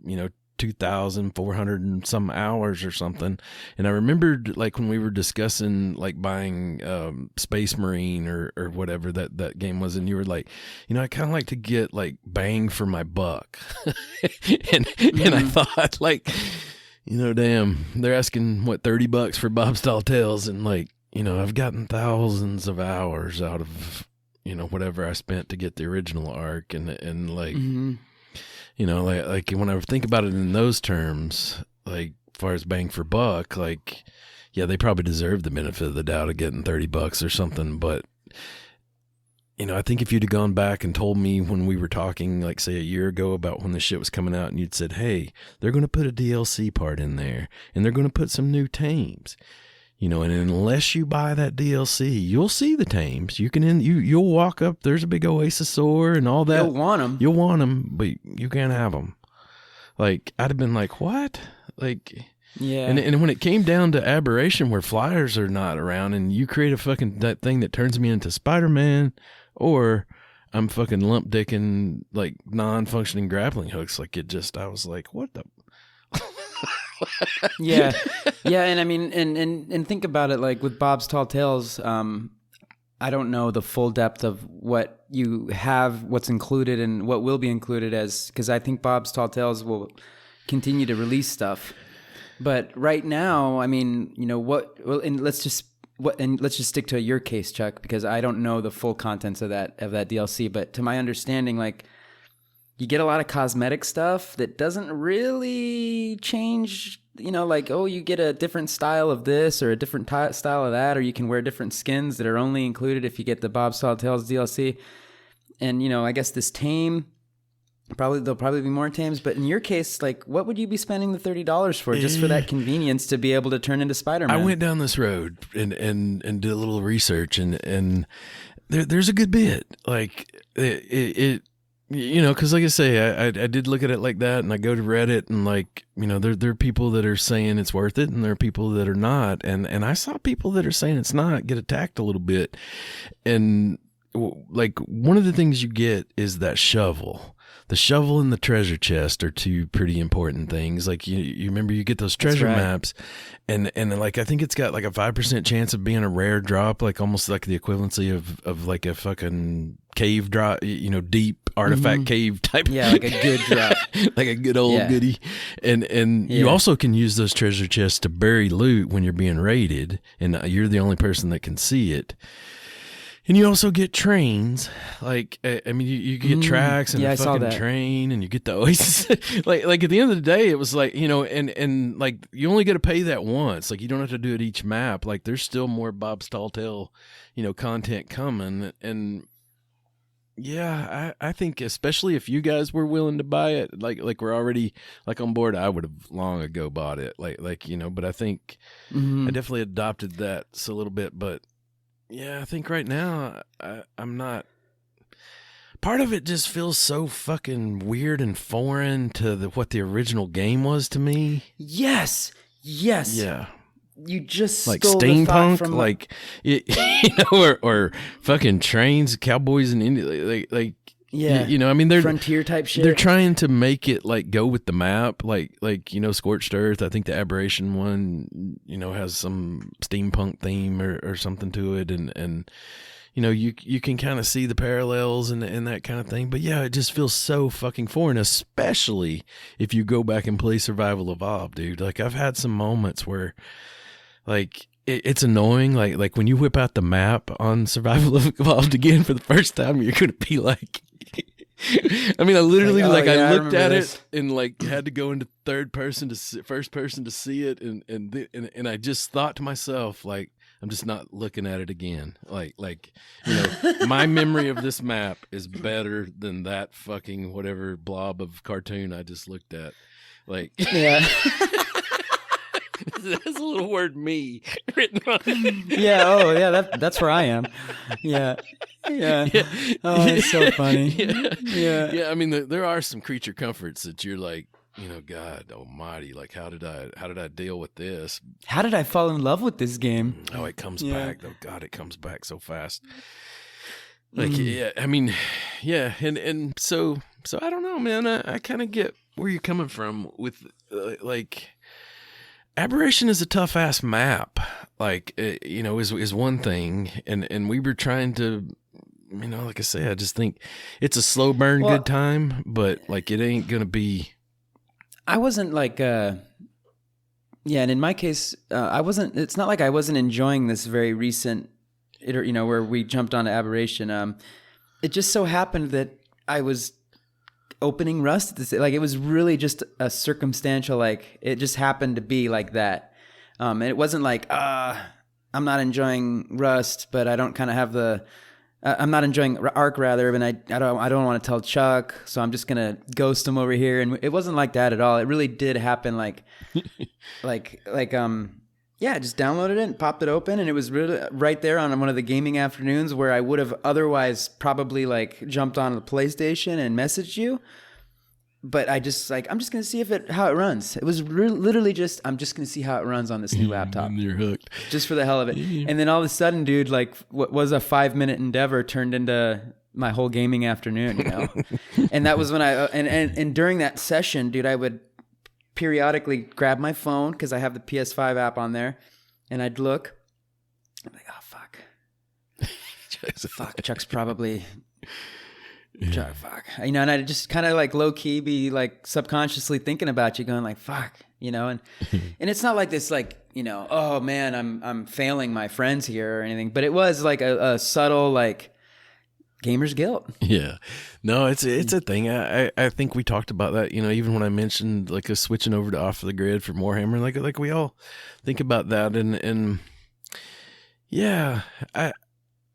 2,400 and some hours or something. And I remembered like when we were discussing like buying Space Marine or whatever that game was, and you were like, I kind of like to get like bang for my buck. and I thought like, damn, they're asking what, $30 for Bob's Tall Tales, and like, I've gotten thousands of hours out of, whatever I spent to get the original Ark, and like, like when I think about it in those terms, like as far as bang for buck, like, yeah, they probably deserve the benefit of the doubt of getting $30 or something, but I think if you'd have gone back and told me when we were talking, like say a year ago about when the shit was coming out, and you'd said, hey, they're going to put a DLC part in there and they're going to put some new tames, and unless you buy that DLC, you'll see the tames. You'll walk up, there's a big Oasis-saur and all that. You'll want them, but you can't have them. Like, I'd have been like, what? Like, yeah. And when it came down to Aberration, where flyers are not around, and you create a fucking that thing that turns me into Spider-Man, or I'm fucking lump dicking like non-functioning grappling hooks, like I was like, what the? Yeah. And I mean, and think about it, like with Bob's Tall Tales, I don't know the full depth of what you have, what's included and what will be included because I think Bob's Tall Tales will continue to release stuff. But right now, I mean, let's just stick to your case, Chuck, because I don't know the full contents of that DLC. But to my understanding, like, you get a lot of cosmetic stuff that doesn't really change. Like, oh, you get a different style of this or a different style of that, or you can wear different skins that are only included if you get the Bob's Tall Tales DLC. And I guess this tame. There'll probably be more tames, but in your case, like, what would you be spending the $30 for, just for that convenience to be able to turn into Spider-Man? I went down this road and did a little research, and there's a good bit. Like it because like I say, I did look at it like that, and I go to Reddit, and like there are people that are saying it's worth it, and there are people that are not, and I saw people that are saying it's not get attacked a little bit, and like one of the things you get is that shovel. The shovel and the treasure chest are two pretty important things. Like you remember you get those treasure maps, and like I think it's got like a 5% chance of being a rare drop, like almost like the equivalency of like a fucking cave drop, deep artifact cave type. Yeah, like a good drop, like a good old goodie. And you also can use those treasure chests to bury loot when you're being raided, and you're the only person that can see it. And you also get trains, like I mean, you get tracks and a fucking train, and you get the Oasis. like at the end of the day, it was like and like you only got to pay that once. Like you don't have to do it each map. Like there's still more Bob's Tall Tale, content coming. And yeah, I think especially if you guys were willing to buy it, like we're already like on board, I would have long ago bought it. Like but I think I definitely adopted that a little bit, but. Yeah, I think right now I'm not. Part of it just feels so fucking weird and foreign to what the original game was to me. Yes. Yeah. You just like stole steampunk, from like or fucking trains, cowboys in India, like. Yeah, I mean, they're frontier type shit. They're trying to make it like go with the map, like Scorched Earth. I think the Aberration one, has some steampunk theme or something to it, and you can kind of see the parallels and that kind of thing. But yeah, it just feels so fucking foreign, especially if you go back and play Survival Evolved, dude. Like I've had some moments where, like. It's annoying, like when you whip out the map on Survival Evolved again for the first time, you're gonna be like, I mean, I literally I looked at it and like had to go into first person to see it, and I just thought to myself, like, I'm just not looking at it again. Like my memory of this map is better than that fucking whatever blob of cartoon I just looked at. Like, yeah. There's a little word "me" written on it. Yeah. Oh, yeah. That's where I am. Yeah. Oh, it's so funny. Yeah. I mean, there are some creature comforts that you're like, God Almighty, like how did I deal with this? How did I fall in love with this game? Oh, it comes back. Oh God, it comes back so fast. Like, yeah. I mean, yeah. And so I don't know, man. I kind of get where you're coming from with like. Aberration is a tough ass map, like is one thing, and we were trying to, like I say, I just think it's a slow burn, good time, but like it ain't gonna be. I wasn't like, and in my case, I wasn't. It's not like I wasn't enjoying this very recent, where we jumped onto Aberration. It just so happened that I was. Opening Rust, like it was really just a circumstantial, like it just happened to be like that. And it wasn't like I'm not enjoying Rust, but I don't kind of have the I'm not enjoying Ark rather, and I don't want to tell Chuck, so I'm just gonna ghost him over here. And it wasn't like that at all. It really did happen yeah, I just downloaded it and popped it open, and it was really right there on one of the gaming afternoons where I would have otherwise probably like jumped on the PlayStation and messaged you. But I just I'm just gonna see how it runs. It was literally just I'm just gonna see how it runs on this new laptop. You're hooked, just for the hell of it. And then all of a sudden, dude, like what was a 5-minute endeavor turned into my whole gaming afternoon, you know. And that was when and during that session, dude, I would periodically grab my phone because I have the PS5 app on there, and I'd look. I'm like, oh fuck, fuck, Chuck's probably. Yeah. Fuck. You know, and I just kind of like low key be like subconsciously thinking about you, going like, fuck, you know, and it's not like this, like, you know, oh man, I'm failing my friends here or anything, but it was like a subtle like gamer's guilt. Yeah, no, it's a thing. I think we talked about that, you know, even when I mentioned like a switching over to Off the Grid for Warhammer, like we all think about that, and yeah,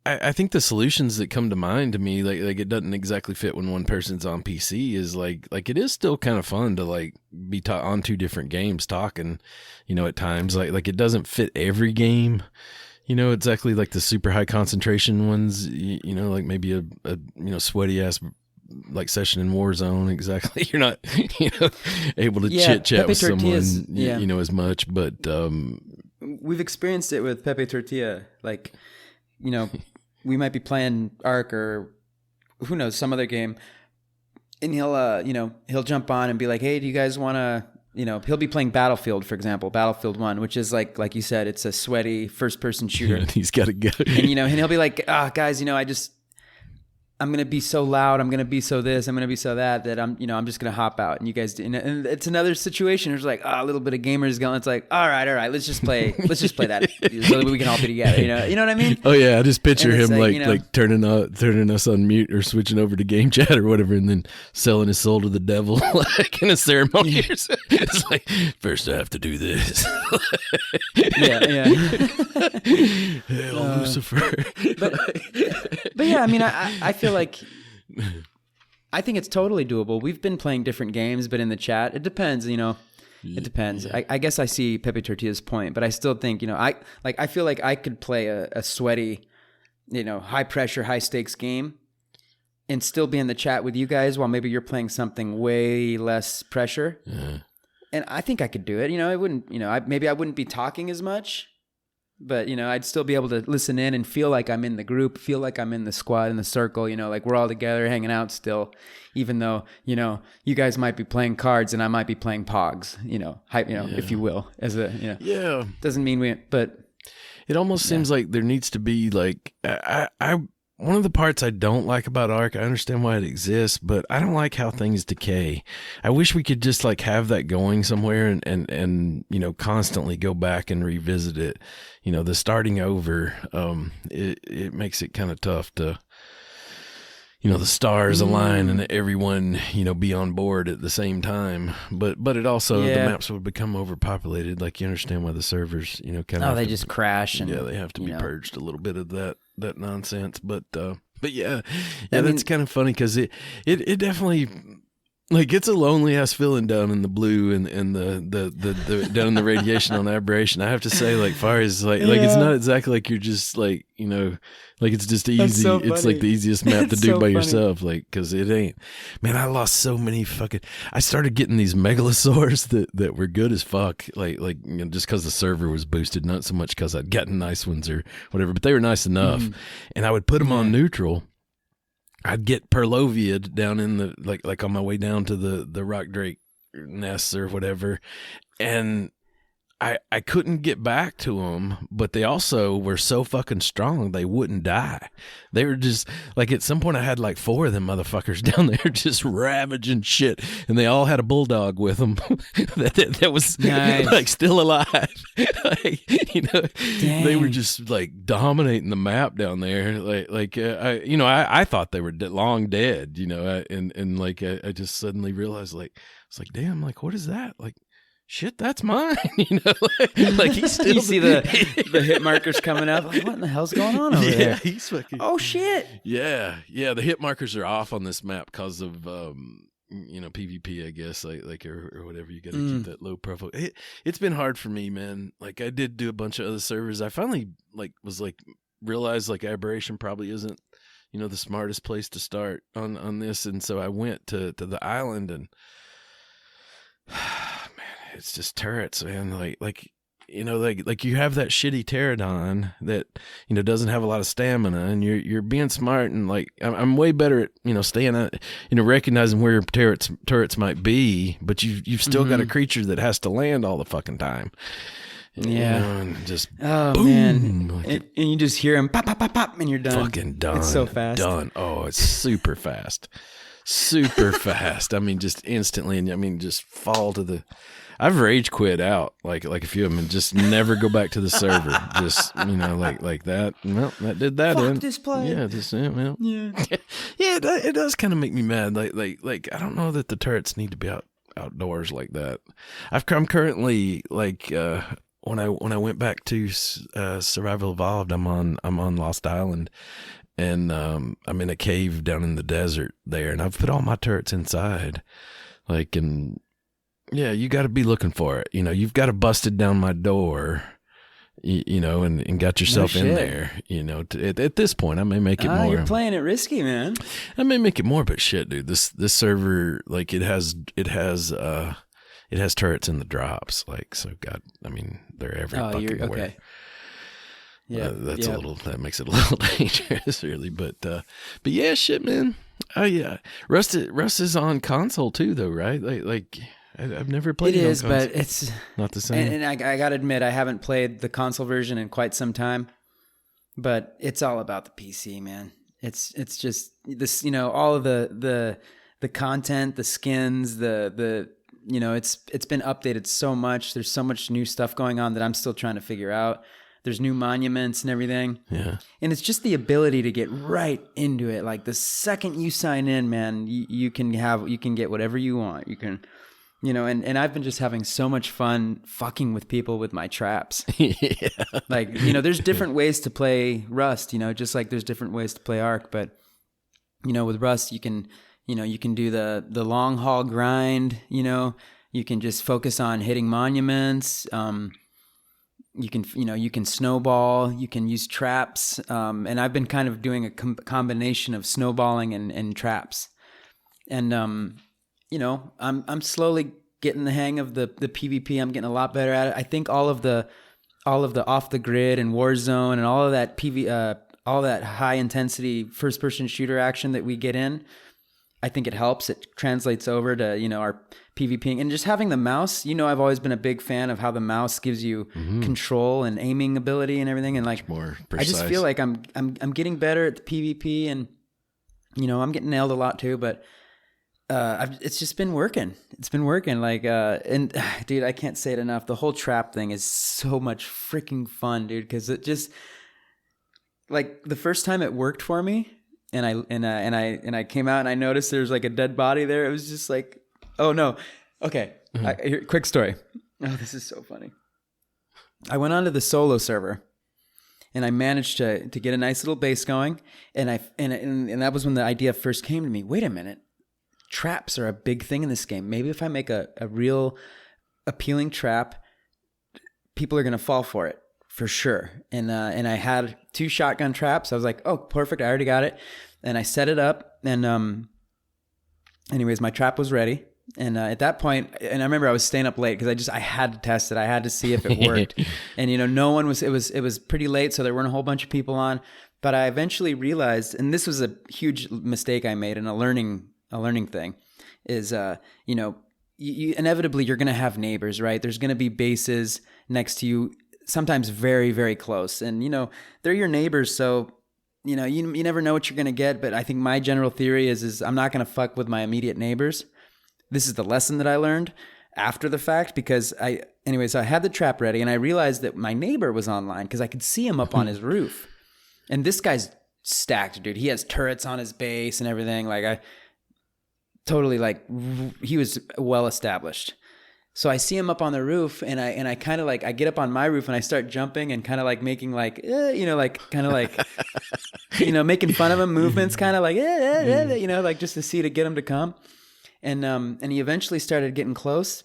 I think the solutions that come to mind to me, like it doesn't exactly fit when one person's on PC, is like it is still kind of fun to like be on two different games talking, you know, at times, like it doesn't fit every game, you know, exactly like the super high concentration ones, you know, like maybe a you know, sweaty ass like session in Warzone. Exactly. You're not, you know, able to chit chat with someone, you know, as much, but, we've experienced it with Pepe Tortilla. Like, you know, we might be playing Ark or who knows, some other game, and he'll, you know, he'll jump on and be like, hey, do you guys want to, you know, he'll be playing Battlefield, for example, Battlefield 1, which is like you said, it's a sweaty first-person shooter. Yeah, he's got to go. And, you know, and he'll be like, guys, you know, I'm going to be so loud. I'm going to be so this. I'm going to be so that I'm just going to hop out. And you guys do. And it's another situation. It's like, a little bit of gamers going. It's like, all right. Let's just play that so that we can all be together. You know what I mean? Oh yeah. I just picture him like, you know, like turning us on mute or switching over to game chat or whatever, and then selling his soul to the devil like in a ceremony. It's like, first I have to do this. Yeah. Hail Lucifer. But yeah, I mean, I feel like I think it's totally doable. We've been playing different games, but in the chat, it depends, you know. It depends. Yeah. I guess I see Pepe Tortilla's point, but I still think, you know, I feel like I could play a sweaty, you know, high pressure, high stakes game and still be in the chat with you guys while maybe you're playing something way less pressure. Yeah. And I think I could do it. You know, I wouldn't, you know, maybe I wouldn't be talking as much, but, you know, I'd still be able to listen in and feel like I'm in the group, feel like I'm in the squad, in the circle, you know, like we're all together hanging out still, even though, you know, you guys might be playing cards and I might be playing Pogs, you know, if you will, as a, you know, yeah, doesn't mean but it almost seems like there needs to be like, one of the parts I don't like about Ark, I understand why it exists, but I don't like how things decay. I wish we could just like have that going somewhere and you know, constantly go back and revisit it. You know, the starting over, it makes it kind of tough to, you know, the stars align and everyone, you know, be on board at the same time. But it also, the maps would become overpopulated. Like, you understand why the servers, you know, kind of. Oh, they just crash. And, yeah, they have to be purged a little bit of that nonsense. But yeah, that's kind of funny because it definitely. Like, it's a lonely ass feeling down in the blue and the down in the radiation on aberration. I have to say, like, far as like it's not exactly like you're just like, you know, like it's just easy. So it's like the easiest map to do by yourself, like, because it ain't. Man, I lost so many fucking. I started getting these megalosaurs that were good as fuck, like you know, just because the server was boosted, not so much because I'd gotten nice ones or whatever, but they were nice enough, and I would put them on neutral. I'd get Perlovia down in the like on my way down to the rock drake nests or whatever, and I couldn't get back to them, but they also were so fucking strong they wouldn't die. They were just like, at some point I had like 4 of them motherfuckers down there just ravaging shit, and they all had a bulldog with them that was nice. Like still alive. Like, you know, dang. They were just like dominating the map down there. I thought they were long dead, you know, and like I just suddenly realized, like, it's like, damn, like, what is that? Like, shit, that's mine. Like he's still You see the hit markers coming up. Like, what in the hell's going on over there? He's fucking. Oh shit. Yeah. The hit markers are off on this map because of PvP, I guess, like or whatever. You got to keep that low profile. It's been hard for me, man. Like I did do a bunch of other servers. I finally realized like Aberration probably isn't the smartest place to start on this, and so I went to the island, and man, it's just turrets, man. Like you have that shitty pterodon that doesn't have a lot of stamina, and you're being smart, and like I'm way better at staying at recognizing where your turrets might be, but you've still got a creature that has to land all the fucking time. Yeah, and just boom, man, and you just hear him pop, pop, pop, pop, and you're done. Fucking done. It's so fast. Done. Oh, it's super fast, super fast. I mean, just instantly, and I mean, just fall to the. I've rage quit out like a few of them and just never go back to the server. Just like that. Well, that did that. Fuck this play. Yeah, just well. Yeah. Yeah, it does kind of make me mad. Like I don't know that the turrets need to be outdoors like that. I'm currently like. When I went back to Survival Evolved, I'm on Lost Island, and I'm in a cave down in the desert there, and I've put all my turrets inside, and yeah, you got to be looking for it. You've got to busted down my door, and got yourself in there. At this point, I may make it more. You're playing it risky, man. I may make it more, but shit, dude, this server it has turrets in the drops, so God, I mean, they're everywhere. Okay. Yeah, that makes it a little dangerous, really. But yeah, shit, man. Oh yeah, Rust is on console too, though, right? Like I've never played. It on is, console. but it's not the same. And I gotta admit, I haven't played the console version in quite some time. But it's all about the PC, man. It's just this, all of the content, the skins, it's been updated so much. There's so much new stuff going on that I'm still trying to figure out. There's new monuments and everything. Yeah. And it's just the ability to get right into it. Like the second you sign in, man, you can get whatever you want. You can, and I've been just having so much fun fucking with people with my traps. Yeah. Like, there's different ways to play Rust, just like there's different ways to play Ark. But, with Rust, you can do the long haul grind, you can just focus on hitting monuments. You can snowball, you can use traps. And I've been kind of doing a combination of snowballing and traps. And, I'm slowly getting the hang of the PvP. I'm getting a lot better at it. I think all of the off the grid and Warzone and all of that all that high intensity first person shooter action that we get in, I think it helps. It translates over to, our PvPing and just having the mouse. I've always been a big fan of how the mouse gives you control and aiming ability and everything. And like, more precise. I just feel like I'm getting better at the PvP, and I'm getting nailed a lot too. But it's just been working. It's been working. Like, and dude, I can't say it enough. The whole trap thing is so much freaking fun, dude. Because it just like the first time it worked for me. And I came out and I noticed there's like a dead body there. It was just like, oh no. Okay. Quick story. Oh, this is so funny. I went onto the solo server and I managed to get a nice little base going. And that was when the idea first came to me. Wait a minute. Traps are a big thing in this game. Maybe if I make a real appealing trap, people are going to fall for it. For sure. And I had 2 shotgun traps. I was like, oh, perfect. I already got it. And I set it up. And anyways, my trap was ready. And at that point, and I remember I was staying up late because I had to test it. I had to see if it worked. And no one was, it was pretty late. So there weren't a whole bunch of people on. But I eventually realized, and this was a huge mistake I made and a learning thing, is, you inevitably you're going to have neighbors, right? There's going to be bases next to you, sometimes very, very close. And, they're your neighbors. So, you never know what you're going to get. But I think my general theory is I'm not going to fuck with my immediate neighbors. This is the lesson that I learned after the fact, because I had the trap ready and I realized that my neighbor was online because I could see him up on his roof. And this guy's stacked, dude. He has turrets on his base and everything. Like he was well established. So I see him up on the roof, and I kind of like, I get up on my roof and I start jumping and kind of like making like, like kind of like, making fun of him, movements, kind of like, like just to get him to come. And he eventually started getting close,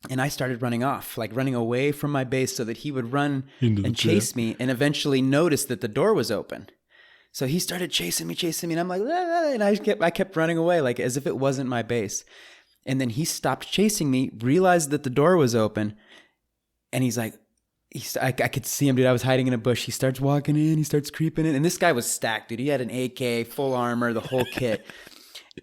and I started running off, like running away from my base so that he would run and chase me, and eventually noticed that the door was open. So he started chasing me, and I'm like, and I kept running away, like as if it wasn't my base. And then he stopped chasing me, realized that the door was open, and he's like, I could see him, dude. I was hiding in a bush. He starts walking in, he starts creeping in, and this guy was stacked, dude. He had an AK, full armor, the whole kit.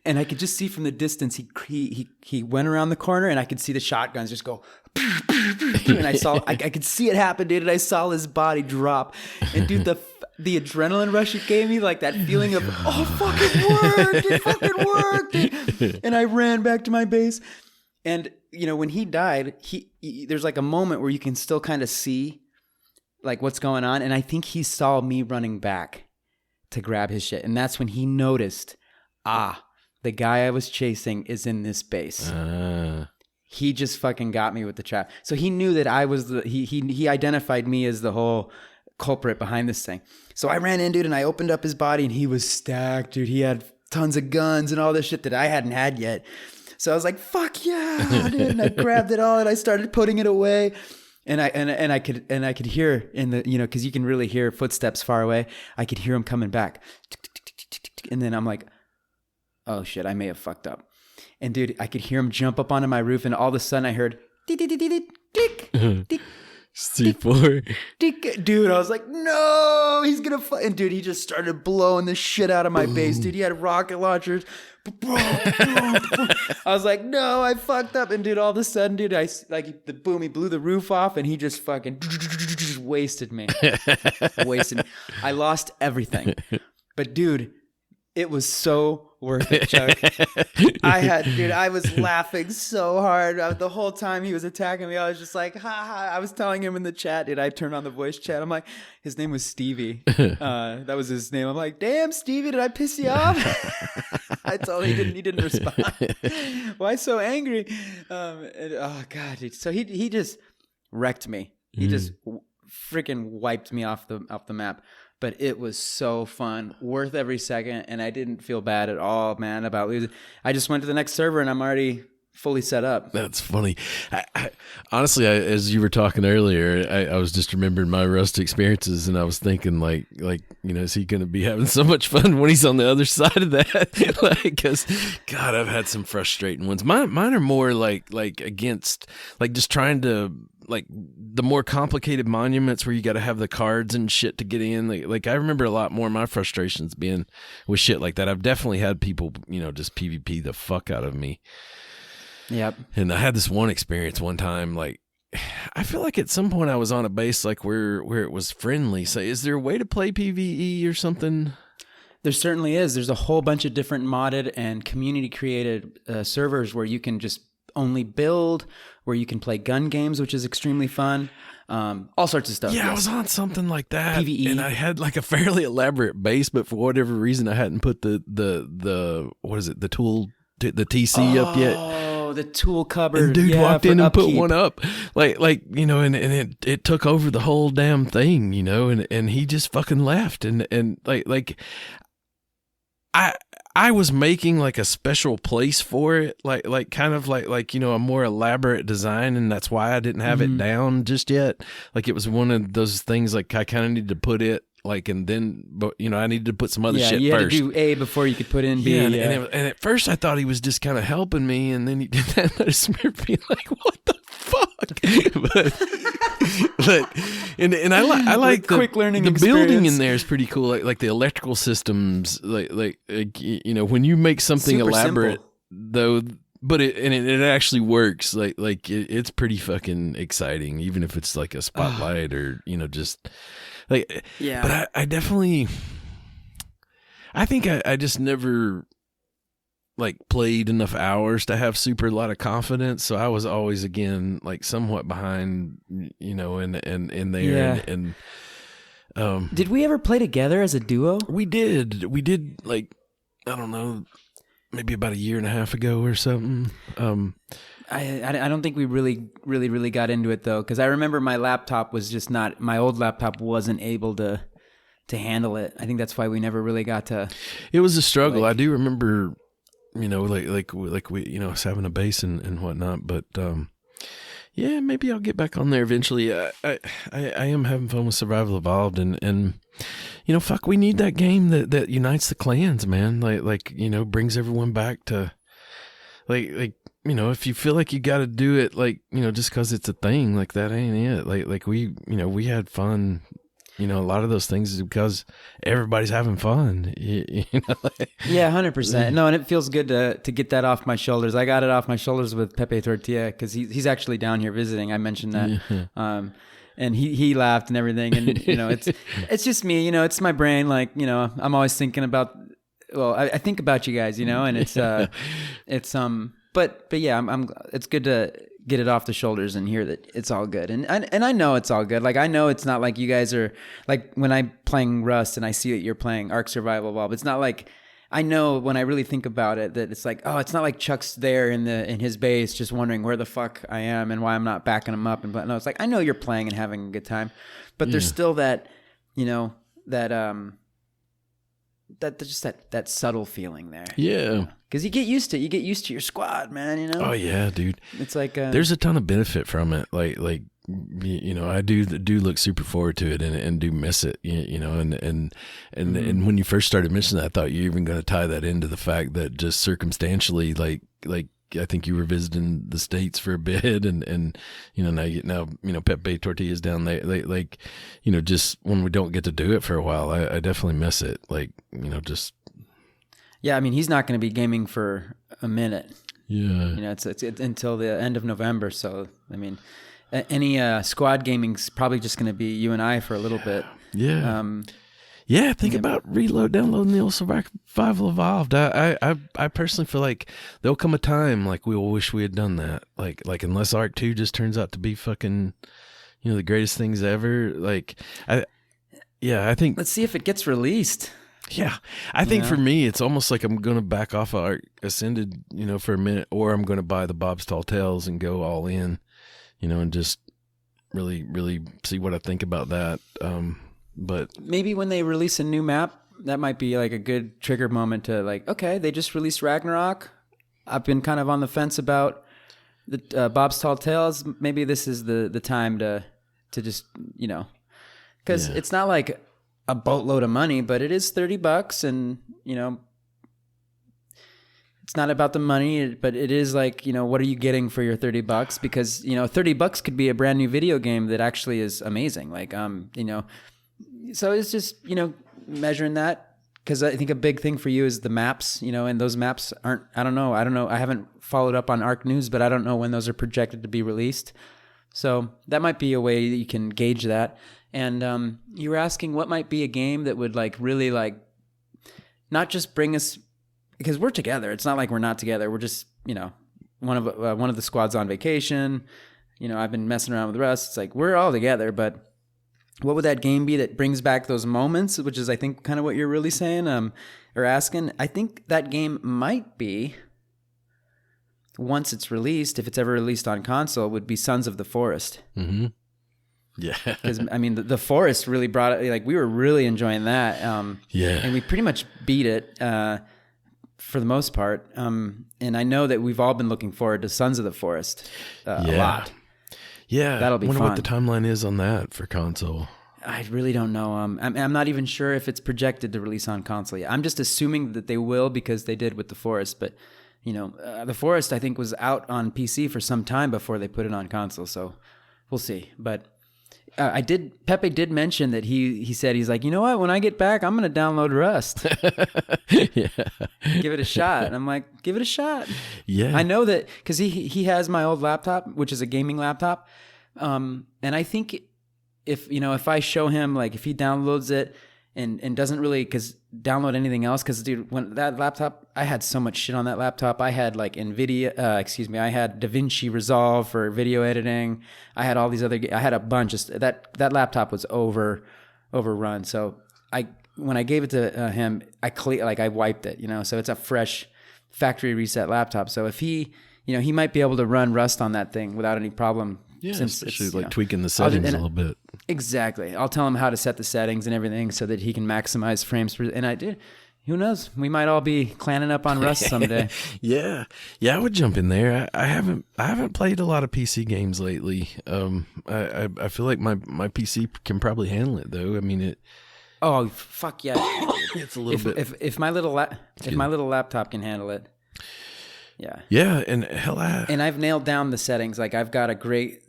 And I could just see from the distance, he went around the corner, and I could see the shotguns just go, and I could see it happen, dude. And I saw his body drop, and dude, the adrenaline rush it gave me, like that feeling of, it fucking worked. And I ran back to my base, and when he died, there's like a moment where you can still kind of see like what's going on, and I think he saw me running back to grab his shit, and that's when he noticed, the guy I was chasing is in this base. He just fucking got me with the trap. So he knew that I was he identified me as the whole culprit behind this thing. So I ran in, dude, and I opened up his body, and he was stacked, dude. He had tons of guns and all this shit that I hadn't had yet. So I was like, fuck yeah, dude. And I grabbed it all and I started putting it away. And I could hear in the, cause you can really hear footsteps far away. I could hear him coming back. And then I'm like, oh shit, I may have fucked up. And dude, I could hear him jump up onto my roof, and all of a sudden I heard C4. Dude, I was like, no, he's gonna and dude, he just started blowing the shit out of my base, dude. He had rocket launchers. I was like, no, I fucked up. And dude, all of a sudden, dude, he blew the roof off, and he just fucking just wasted me. I lost everything. But dude, it was so worth it, Chuck. I was laughing so hard. The whole time he was attacking me, I was just like, ha ha. I was telling him in the chat, dude, I turned on the voice chat. I'm like, his name was Stevie. That was his name. I'm like, damn, Stevie, did I piss you off? I told him he didn't respond. Why so angry? Oh God, dude. So he just wrecked me. He just freaking wiped me off the map. But it was so fun, worth every second, and I didn't feel bad at all, man, about losing. I just went to the next server, and I'm already fully set up. That's funny. Honestly, as you were talking earlier, I was just remembering my Rust experiences, and I was thinking, like is he going to be having so much fun when he's on the other side of that? Because, God, I've had some frustrating ones. Mine are more like against, like just trying to, like the more complicated monuments where you got to have the cards and shit to get in. Like I remember a lot more of my frustrations being with shit like that. I've definitely had people, just PvP the fuck out of me. Yep. And I had this one experience one time, like I feel like at some point I was on a base like where it was friendly. So is there a way to play PvE or something? There certainly is. There's a whole bunch of different modded and community created servers where you can just only build, where you can play gun games, which is extremely fun. All sorts of stuff. Yeah, yes. I was on something like that. PvE. And I had like a fairly elaborate base, but for whatever reason I hadn't put the what is it, the tool, the TC up yet. Oh, the tool cupboard. And dude walked in and put one up. Like and it took over the whole damn thing, and he just fucking left. And like I was making like a special place for it, like kind of like a more elaborate design, and that's why I didn't have it down just yet. Like it was one of those things like I kind of needed to put it like, and then but I needed to put some other shit you first. Had to do A before you could put in B. And at first I thought he was just kind of helping me, and then he did that, and I just remember being like, "What the fuck?" but I like the quick learning. The experience. Building in there is pretty cool. Like the electrical systems, like when you make something super elaborate, simple. Though. But it actually works. Like it's pretty fucking exciting, even if it's like a spotlight or just like. Yeah. But I definitely, I think I just never like played enough hours to have super a lot of confidence. So I was always again like somewhat behind, in there. Yeah. And did we ever play together as a duo? We did like, I don't know. maybe about a year and a half ago or something. I don't think we really got into it though, because I remember my laptop was just not, my old laptop wasn't able to handle it. I think that's why we never really got to. It was a struggle. I do remember, like we, us having a base and whatnot, but yeah, maybe I'll get back on there eventually. I am having fun with Survival Evolved, and fuck, we need that game that unites the clans, man. Like brings everyone back to like if you feel like you got to do it, like just because it's a thing, like that ain't it. Like we had fun. A lot of those things is because everybody's having fun. Yeah, 100%. No, and it feels good to get that off my shoulders. I got it off my shoulders with Pepe Tortilla because he's actually down here visiting. I mentioned that, and he laughed and everything. And it's just me. It's my brain. Like I'm always thinking about. Well, I think about you guys. And it's But yeah, I'm. It's good to get it off the shoulders and hear that it's all good. And I know it's all good. Like I know it's not like you guys are like when I'm playing Rust and I see that you're playing Ark Survival Evolved. It's not like I know when I really think about it that it's like, oh, it's not like Chuck's there in his base just wondering where the fuck I am and why I'm not backing him up. And no, it's like I know you're playing and having a good time, but there's still that that subtle feeling there. Yeah. Because you get used to your squad, man. Oh yeah, dude. It's like there's a ton of benefit from it. Like I do look super forward to it and do miss it. And when you first started mentioning that, I thought you were even going to tie that into the fact that just circumstantially, like I think you were visiting the States for a bit, and now Pepe Tortillas down there, like just when we don't get to do it for a while, I definitely miss it. Like just. Yeah, I mean, he's not going to be gaming for a minute. Yeah. It's until the end of November. So, I mean, any squad gaming's probably just going to be you and I for a little bit. Yeah. Think about downloading the old Survival Evolved. I personally feel like there'll come a time like we will wish we had done that. Like unless Ark 2 just turns out to be fucking, the greatest things ever. I think. Let's see if it gets released. Yeah, I think for me, it's almost like I'm going to back off of Ark Ascended, for a minute, or I'm going to buy the Bob's Tall Tales and go all in, and just really, really see what I think about that. But maybe when they release a new map, that might be like a good trigger moment to like, okay, they just released Ragnarok. I've been kind of on the fence about the Bob's Tall Tales. Maybe this is the time to just, because it's not like a boatload of money, but it is $30 and, it's not about the money, but it is like, what are you getting for your $30? Because, $30 could be a brand new video game that actually is amazing. Like, so it's just, measuring that. Cause I think a big thing for you is the maps, and those maps aren't, I don't know. I haven't followed up on Ark News, but I don't know when those are projected to be released. So that might be a way that you can gauge that. And you were asking what might be a game that would like really like not just bring us, because we're together. It's not like we're not together. We're just one of the squad's on vacation. I've been messing around with Rust. It's like we're all together. But what would that game be that brings back those moments? Which is I think kind of what you're really saying or asking. I think that game might be, once it's released, if it's ever released on console, would be Sons of the Forest. Mm-hmm. Yeah. Because, I mean, the Forest really brought it, like, we were really enjoying that. Yeah. And we pretty much beat it for the most part. And I know that we've all been looking forward to Sons of the Forest a lot. Yeah. That'll be fun. I wonder what the timeline is on that for console. I really don't know. I'm not even sure if it's projected to release on console yet. I'm just assuming that they will because they did with the Forest. But, the Forest, I think, was out on PC for some time before they put it on console. So we'll see. But Pepe did mention that he said, he's like, you know what? When I get back, I'm going to download Rust. Yeah. Give it a shot. And I'm like, give it a shot. Yeah. I know that because he has my old laptop, which is a gaming laptop. And I think if I show him, like if he downloads it and doesn't really download anything else, because dude, when that laptop, I had so much shit on that laptop. I had like I had DaVinci Resolve for video editing. I had all these I had a bunch of that laptop was overrun. So when I gave it to him, I wiped it, so it's a fresh factory reset laptop. So if he might be able to run Rust on that thing without any problem. Yeah, since especially it's, like tweaking the settings a little bit. Exactly. I'll tell him how to set the settings and everything so that he can maximize frames per. And I did. Who knows? We might all be clanning up on Rust someday. Yeah, I would jump in there. I haven't played a lot of PC games lately. I feel like my PC can probably handle it though. I mean it. Oh fuck yeah! It's a little bit. If my little laptop can handle it. Yeah. Yeah, and hell, and I've nailed down the settings. Like I've got a great,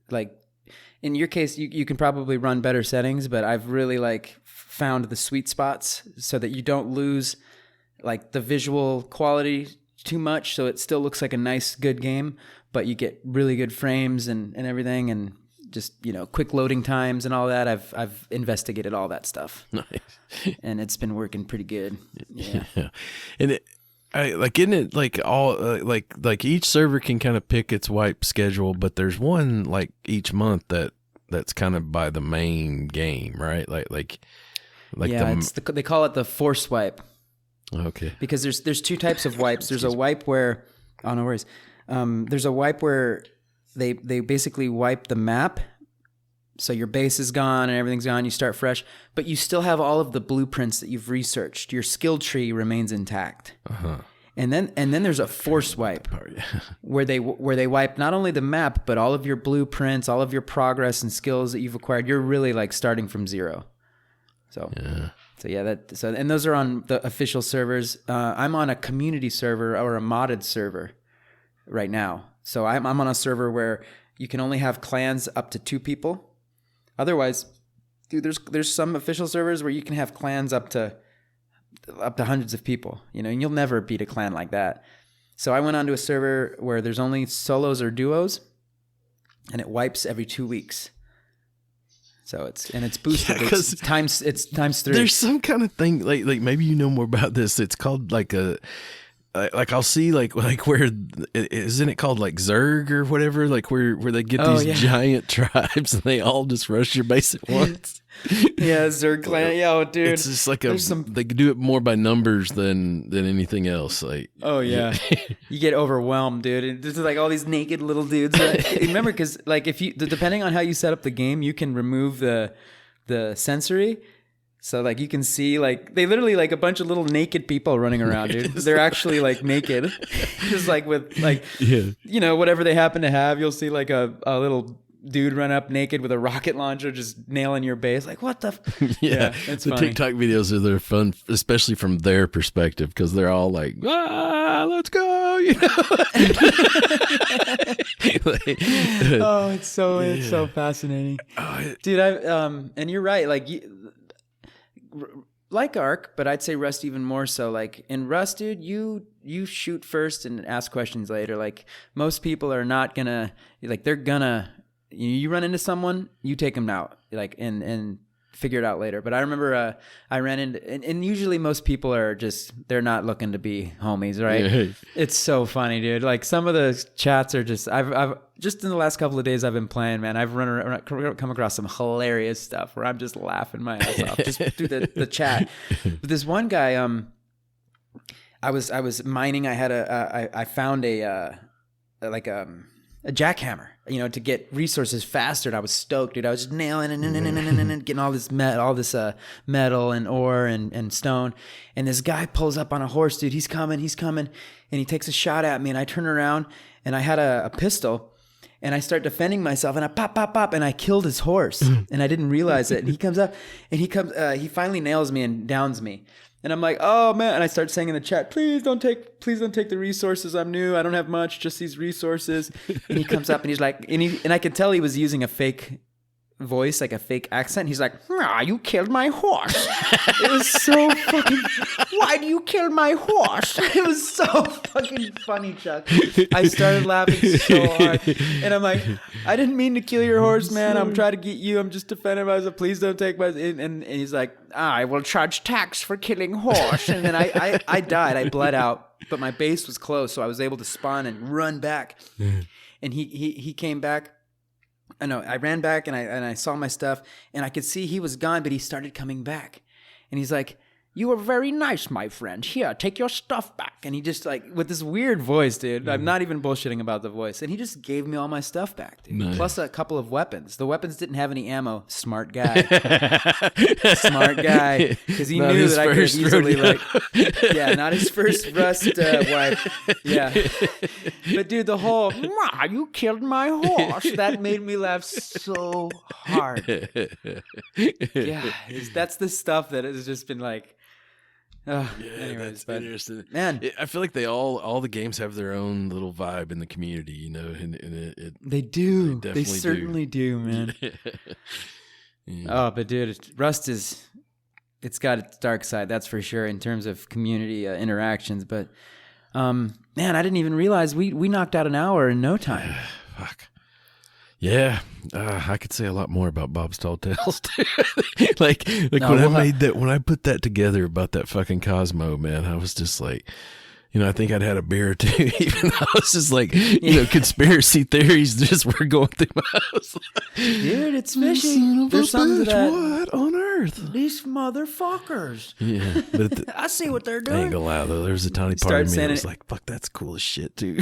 like, in your case, you can probably run better settings, but I've really like found the sweet spots so that you don't lose like the visual quality too much. So it still looks like a nice, good game, but you get really good frames and everything, and just, quick loading times and all that. I've investigated all that stuff. Nice. And it's been working pretty good. Yeah. And isn't it like all like each server can kind of pick its wipe schedule, but there's one like each month that's kind of by the main game, right? Like yeah, they call it the force wipe. Okay. Because there's two types of wipes. There's a wipe where, oh no worries. There's a wipe where they basically wipe the map. So your base is gone and everything's gone. You start fresh, but you still have all of the blueprints that you've researched. Your skill tree remains intact. Uh-huh. And then there's a force wipe where they wipe not only the map, but all of your blueprints, all of your progress and skills that you've acquired. You're really like starting from zero. So and those are on the official servers. I'm on a community server or a modded server right now. So I'm on a server where you can only have clans up to 2 people. Otherwise, dude, there's some official servers where you can have clans up to hundreds of people, and you'll never beat a clan like that. So I went onto a server where there's only solos or duos, and it wipes every 2 weeks. So it's boosted. Yeah, it's times 3. There's some kind of thing like maybe you know more about this. It's called like I'll see like where isn't it called like Zerg or whatever, like where they get these giant tribes and they all just rush your base at once. Yeah, Zerg clan. Yeah, dude. It's just like they do it more by numbers than anything else. Like, oh yeah, you get overwhelmed, dude. There's like all these naked little dudes. Right? Remember, because like depending on how you set up the game, you can remove the sensory. So like you can see like they literally like a bunch of little naked people running around, dude. They're actually like naked, just like with like whatever they happen to have. You'll see like a little dude run up naked with a rocket launcher just nailing your base. Like what the? Yeah, it's the funny. TikTok videos they're fun, especially from their perspective, because they're all like, let's go, Oh, it's so fascinating, dude. And you're right, like Ark, but I'd say Rust even more so. Like in Rust, dude, you shoot first and ask questions later. Like most people are not gonna, like they're gonna, you run into someone, you take them out, like and figure it out later. But I remember I ran into, and usually most people are just, they're not looking to be homies, right? Yeah. It's so funny, dude. Like some of the chats are just, I've just in the last couple of days I've been playing, man, I've come across some hilarious stuff where I'm just laughing my ass off just through the chat. But this one guy, I was mining. I had I found a jackhammer, to get resources faster. And I was stoked, dude. I was just nailing and getting all this metal and ore and stone. And this guy pulls up on a horse, dude. He's coming, and he takes a shot at me. And I turn around, and I had a pistol. And I start defending myself, and I pop, and I killed his horse, and I didn't realize it. And he comes up, and he finally nails me and downs me. And I'm like, oh man! And I start saying in the chat, please don't take the resources. I'm new. I don't have much, just these resources. And he comes up, and he's like, and I could tell he was using a fake voice, like a fake accent. He's like, you killed my horse. It was so fucking, why do you kill my horse? It was so fucking funny, Chuck. I started laughing so hard. And I'm like, I didn't mean to kill your horse, man. I'm trying to get you. I'm just defending myself. Please don't take my, and he's like, I will charge tax for killing horse. And then I died. I bled out, but my base was close. So I was able to spawn and run back. And he came back. I know. I ran back and I saw my stuff, and I could see he was gone, but he started coming back. And he's like, You were very nice, my friend. Here, take your stuff back. And he just like, with this weird voice, dude. I'm not even bullshitting about the voice. And he just gave me all my stuff back, dude. Nice. Plus a couple of weapons. The weapons didn't have any ammo. Smart guy. Smart guy. Because he Not knew his that I could first easily rodeo. yeah, not his first rust wipe. Yeah. But dude, the whole, "Mwah, you killed my horse." That made me laugh so hard. Yeah. That's the stuff that has just been like, Yeah, anyways, that's interesting. man, I feel like all the games have their own little vibe in the community, you know, and it they do. They They definitely certainly do, man. yeah. Oh, but dude, Rust it's got its dark side, that's for sure, in terms of community interactions. But man, I didn't even realize we knocked out an hour in no time. Fuck. Yeah, I could say a lot more about Bob's Tall Tales too. like when I put that together about that fucking Cosmo, man, I was just like, you know, I think I'd had a beer or two. Even I was just like, you know, conspiracy theories just were going through my house. Dude, it's fishy. Son of There's a something to bitch, that. what on earth? These motherfuckers. Yeah, but I see what they're I ain't doing. gonna lie though, there was a tiny part Start of me that sending was it- like, fuck, that's cool as shit too.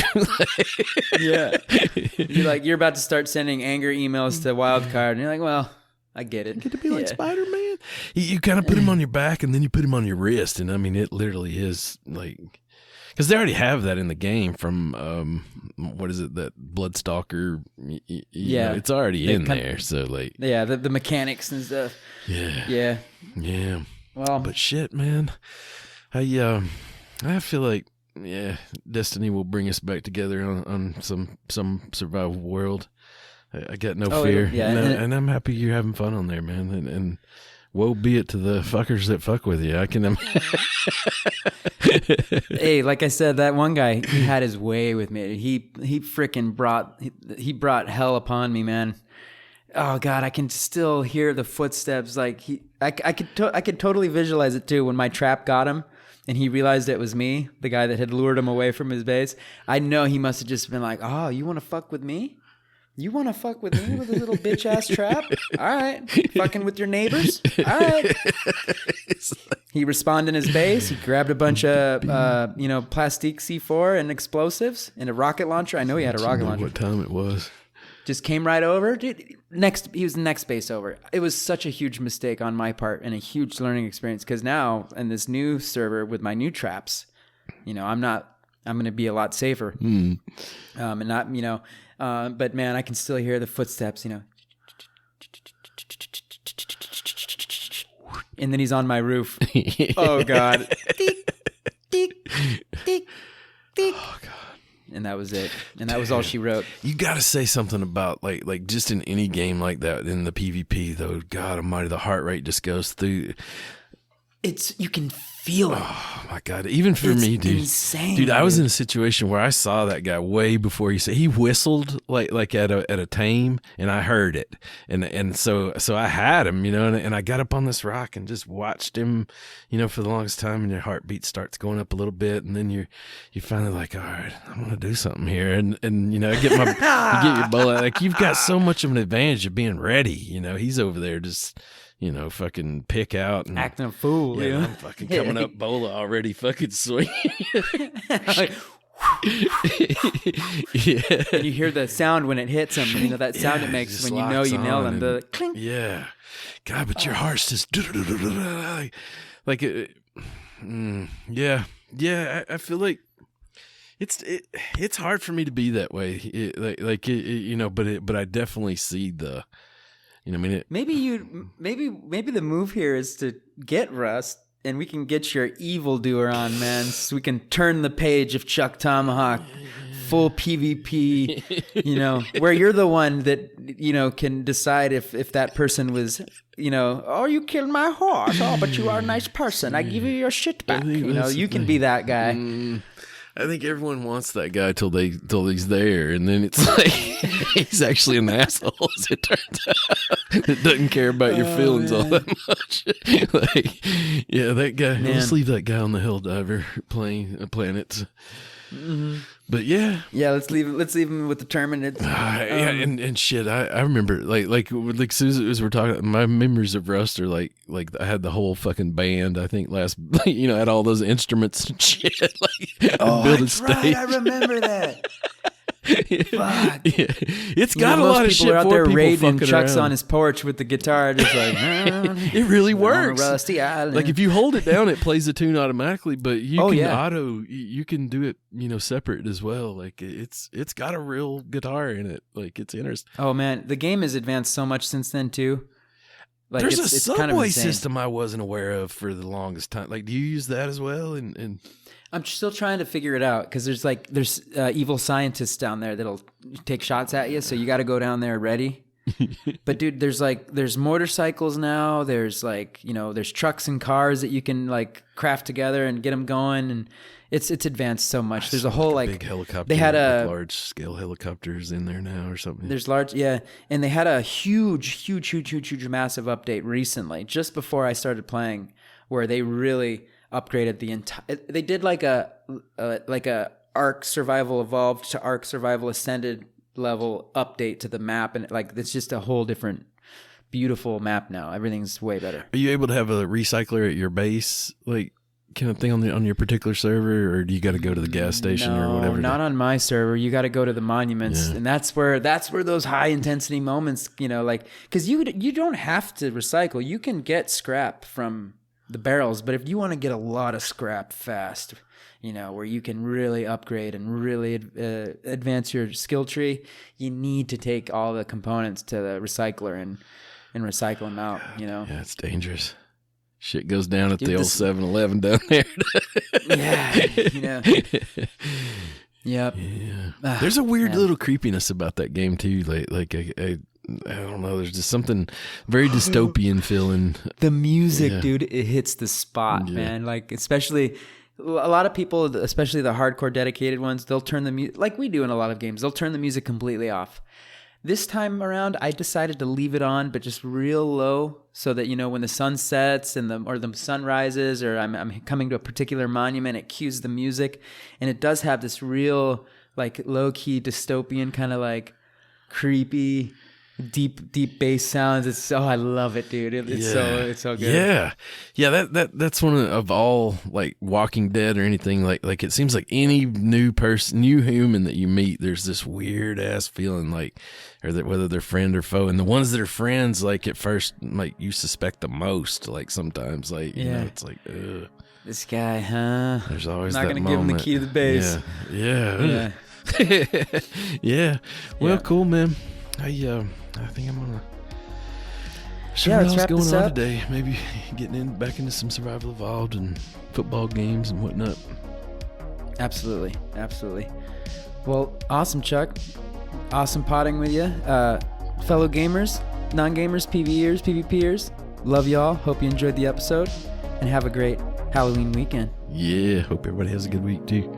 Yeah. You're about to start sending anger emails to Wildcard, and you're like, well, I get it. Get to be like Yeah. Spider-Man. You kind of put him on your back and then you put him on your wrist, and I mean, it literally is like, because they already have that in the game from what is it, that Bloodstalker? Yeah. It's already They in come- there. So like, Yeah, the mechanics and stuff. yeah. Yeah. Well, But shit, man, I feel like Destiny will bring us back together on some survival world. I got no fear, yeah, and I'm happy you're having fun on there, man. And woe be it to the fuckers that fuck with you. I can. hey, like I said, that one guy, he had his way with me. He freaking brought hell upon me, man. Oh God, I can still hear the footsteps. Like I could totally visualize it too when my trap got him and he realized it was me, the guy that had lured him away from his base. I know he must have just been like, "Oh, you want to fuck with me? You want to fuck with me with a little bitch ass trap? All right, fucking with your neighbors? All right." He respawned in his base. He grabbed a bunch of, plastique C4 and explosives and a rocket launcher. I know he had a rocket launcher. What time it was? Just came right over. Dude, he was the next base over. It was such a huge mistake on my part and a huge learning experience because now in this new server with my new traps, you know, I'm going to be a lot safer. And not, you know, but man, I can still hear the footsteps, you know. And then he's on my roof. Oh God. Tick, tick, tick, tick. Oh God. And that was it. And that was all she wrote. You got to say something about like just in any game like that in the PvP though. God Almighty, the heart rate just goes through. You can feel it. Oh my God! Even for It's me, dude. insane, Dude, I was dude. in a situation where I saw that guy way before he whistled like at a tame, and I heard it, and so I had him, you know, and I got up on this rock and just watched him, you know, for the longest time, and your heartbeat starts going up a little bit, and then you're finally like, all right, I'm gonna do something here, and you know, you get your bullet, like you've got so much of an advantage of being ready, you know, he's over there just, you know, fucking pick out and Acting a fool. yeah, You know? I'm fucking coming up bola already, fucking swinging. Like, Yeah. and you hear the sound when it hits him. You know that sound Yeah, it makes just when you know locks you nailed on him. The and- clink. Yeah. God, but your heart's just like yeah. I feel like it's hard for me to be that way. You know, but I definitely see the, you know, I mean, Maybe the move here is to get Rust, and we can get your evildoer on, man, so we can turn the page of ChukTomahawk, full PvP. You know, where you're the one that, you know, can decide if that person was, you know, oh, you killed my horse. Oh, but you are a nice person. I give you your shit back. think You know, that's the you can thing. be that guy. I think everyone wants that guy till he's there, and then it's like he's actually an asshole, as it turns out. That doesn't care about your feelings all that much. Like, yeah, that guy. Man. Let's leave that guy on the Helldiver planet. But yeah. Let's leave him with the tournament. Yeah, and shit, I remember like Susan, as we're talking, my memories of Rust are like I had the whole fucking band. I think last, had all those instruments and shit. That's right. I remember that. Fuck. Yeah. It's got a lot of shit for out there people raiding, and Chuck's around. on his porch with the guitar, just like it really works. Rusty Island. Like if you hold it down, it plays the tune automatically. But you can you can do it, separate as well. Like it's got a real guitar in it. Like it's interesting. Oh man, the game has advanced so much since then too. Like There's a it's subway kind of insane. system I wasn't aware of for the longest time. Like, do you use that as well? And I'm still trying to figure it out because there's evil scientists down there that'll take shots at you, so you got to go down there ready. But dude, there's motorcycles now. There's there's trucks and cars that you can craft together and get them going, and it's advanced so much. There's a whole big helicopter. They had large scale helicopters in there now or something. There's large, and they had a huge massive update recently, just before I started playing, where they really upgraded the entire. They did like a Ark Survival Evolved to Ark Survival Ascended level update to the map, and it's just a whole different, beautiful map now. Everything's way better. Are you able to have a recycler at your base, kind of thing on your particular server, or do you got to go to the gas station or whatever? No, not on my server. You got to go to the monuments, and that's where those high intensity moments, because you don't have to recycle. You can get scrap from the barrels, but if you want to get a lot of scrap fast, where you can really upgrade and really advance your skill tree, you need to take all the components to the recycler and recycle them out. Yeah, it's dangerous. Shit goes down at the old 7-Eleven down there. Yep. Yeah. There's a weird little creepiness about that game too. I don't know. There's just something very dystopian feeling. The music, dude, it hits the spot, man. Especially a lot of people, especially the hardcore dedicated ones, they'll turn the music, like we do in a lot of games, they'll turn the music completely off. This time around, I decided to leave it on, but just real low, so that when the sun sets or the sun rises, or I'm coming to a particular monument, it cues the music, and it does have this real low key dystopian kind of creepy, deep bass sounds. I love it, dude. It's so good. Yeah. That's one of all Walking Dead or anything like it seems like any new human that you meet, there's this weird ass feeling or that whether they're friend or foe, and the ones that are friends, at first you suspect the most. Sometimes it's ugh. This guy, huh? There's always not that gonna moment. give him the key to the base. Yeah. Yeah. Well, cool, man. I think I'm gonna. Let's wrap going this on up today. Maybe getting back into some Survival Evolved and football games and whatnot. Absolutely. Well, awesome, Chuck. Awesome potting with you, fellow gamers, non-gamers, PvEers, PvPers. Love y'all. Hope you enjoyed the episode, and have a great Halloween weekend. Yeah. Hope everybody has a good week too.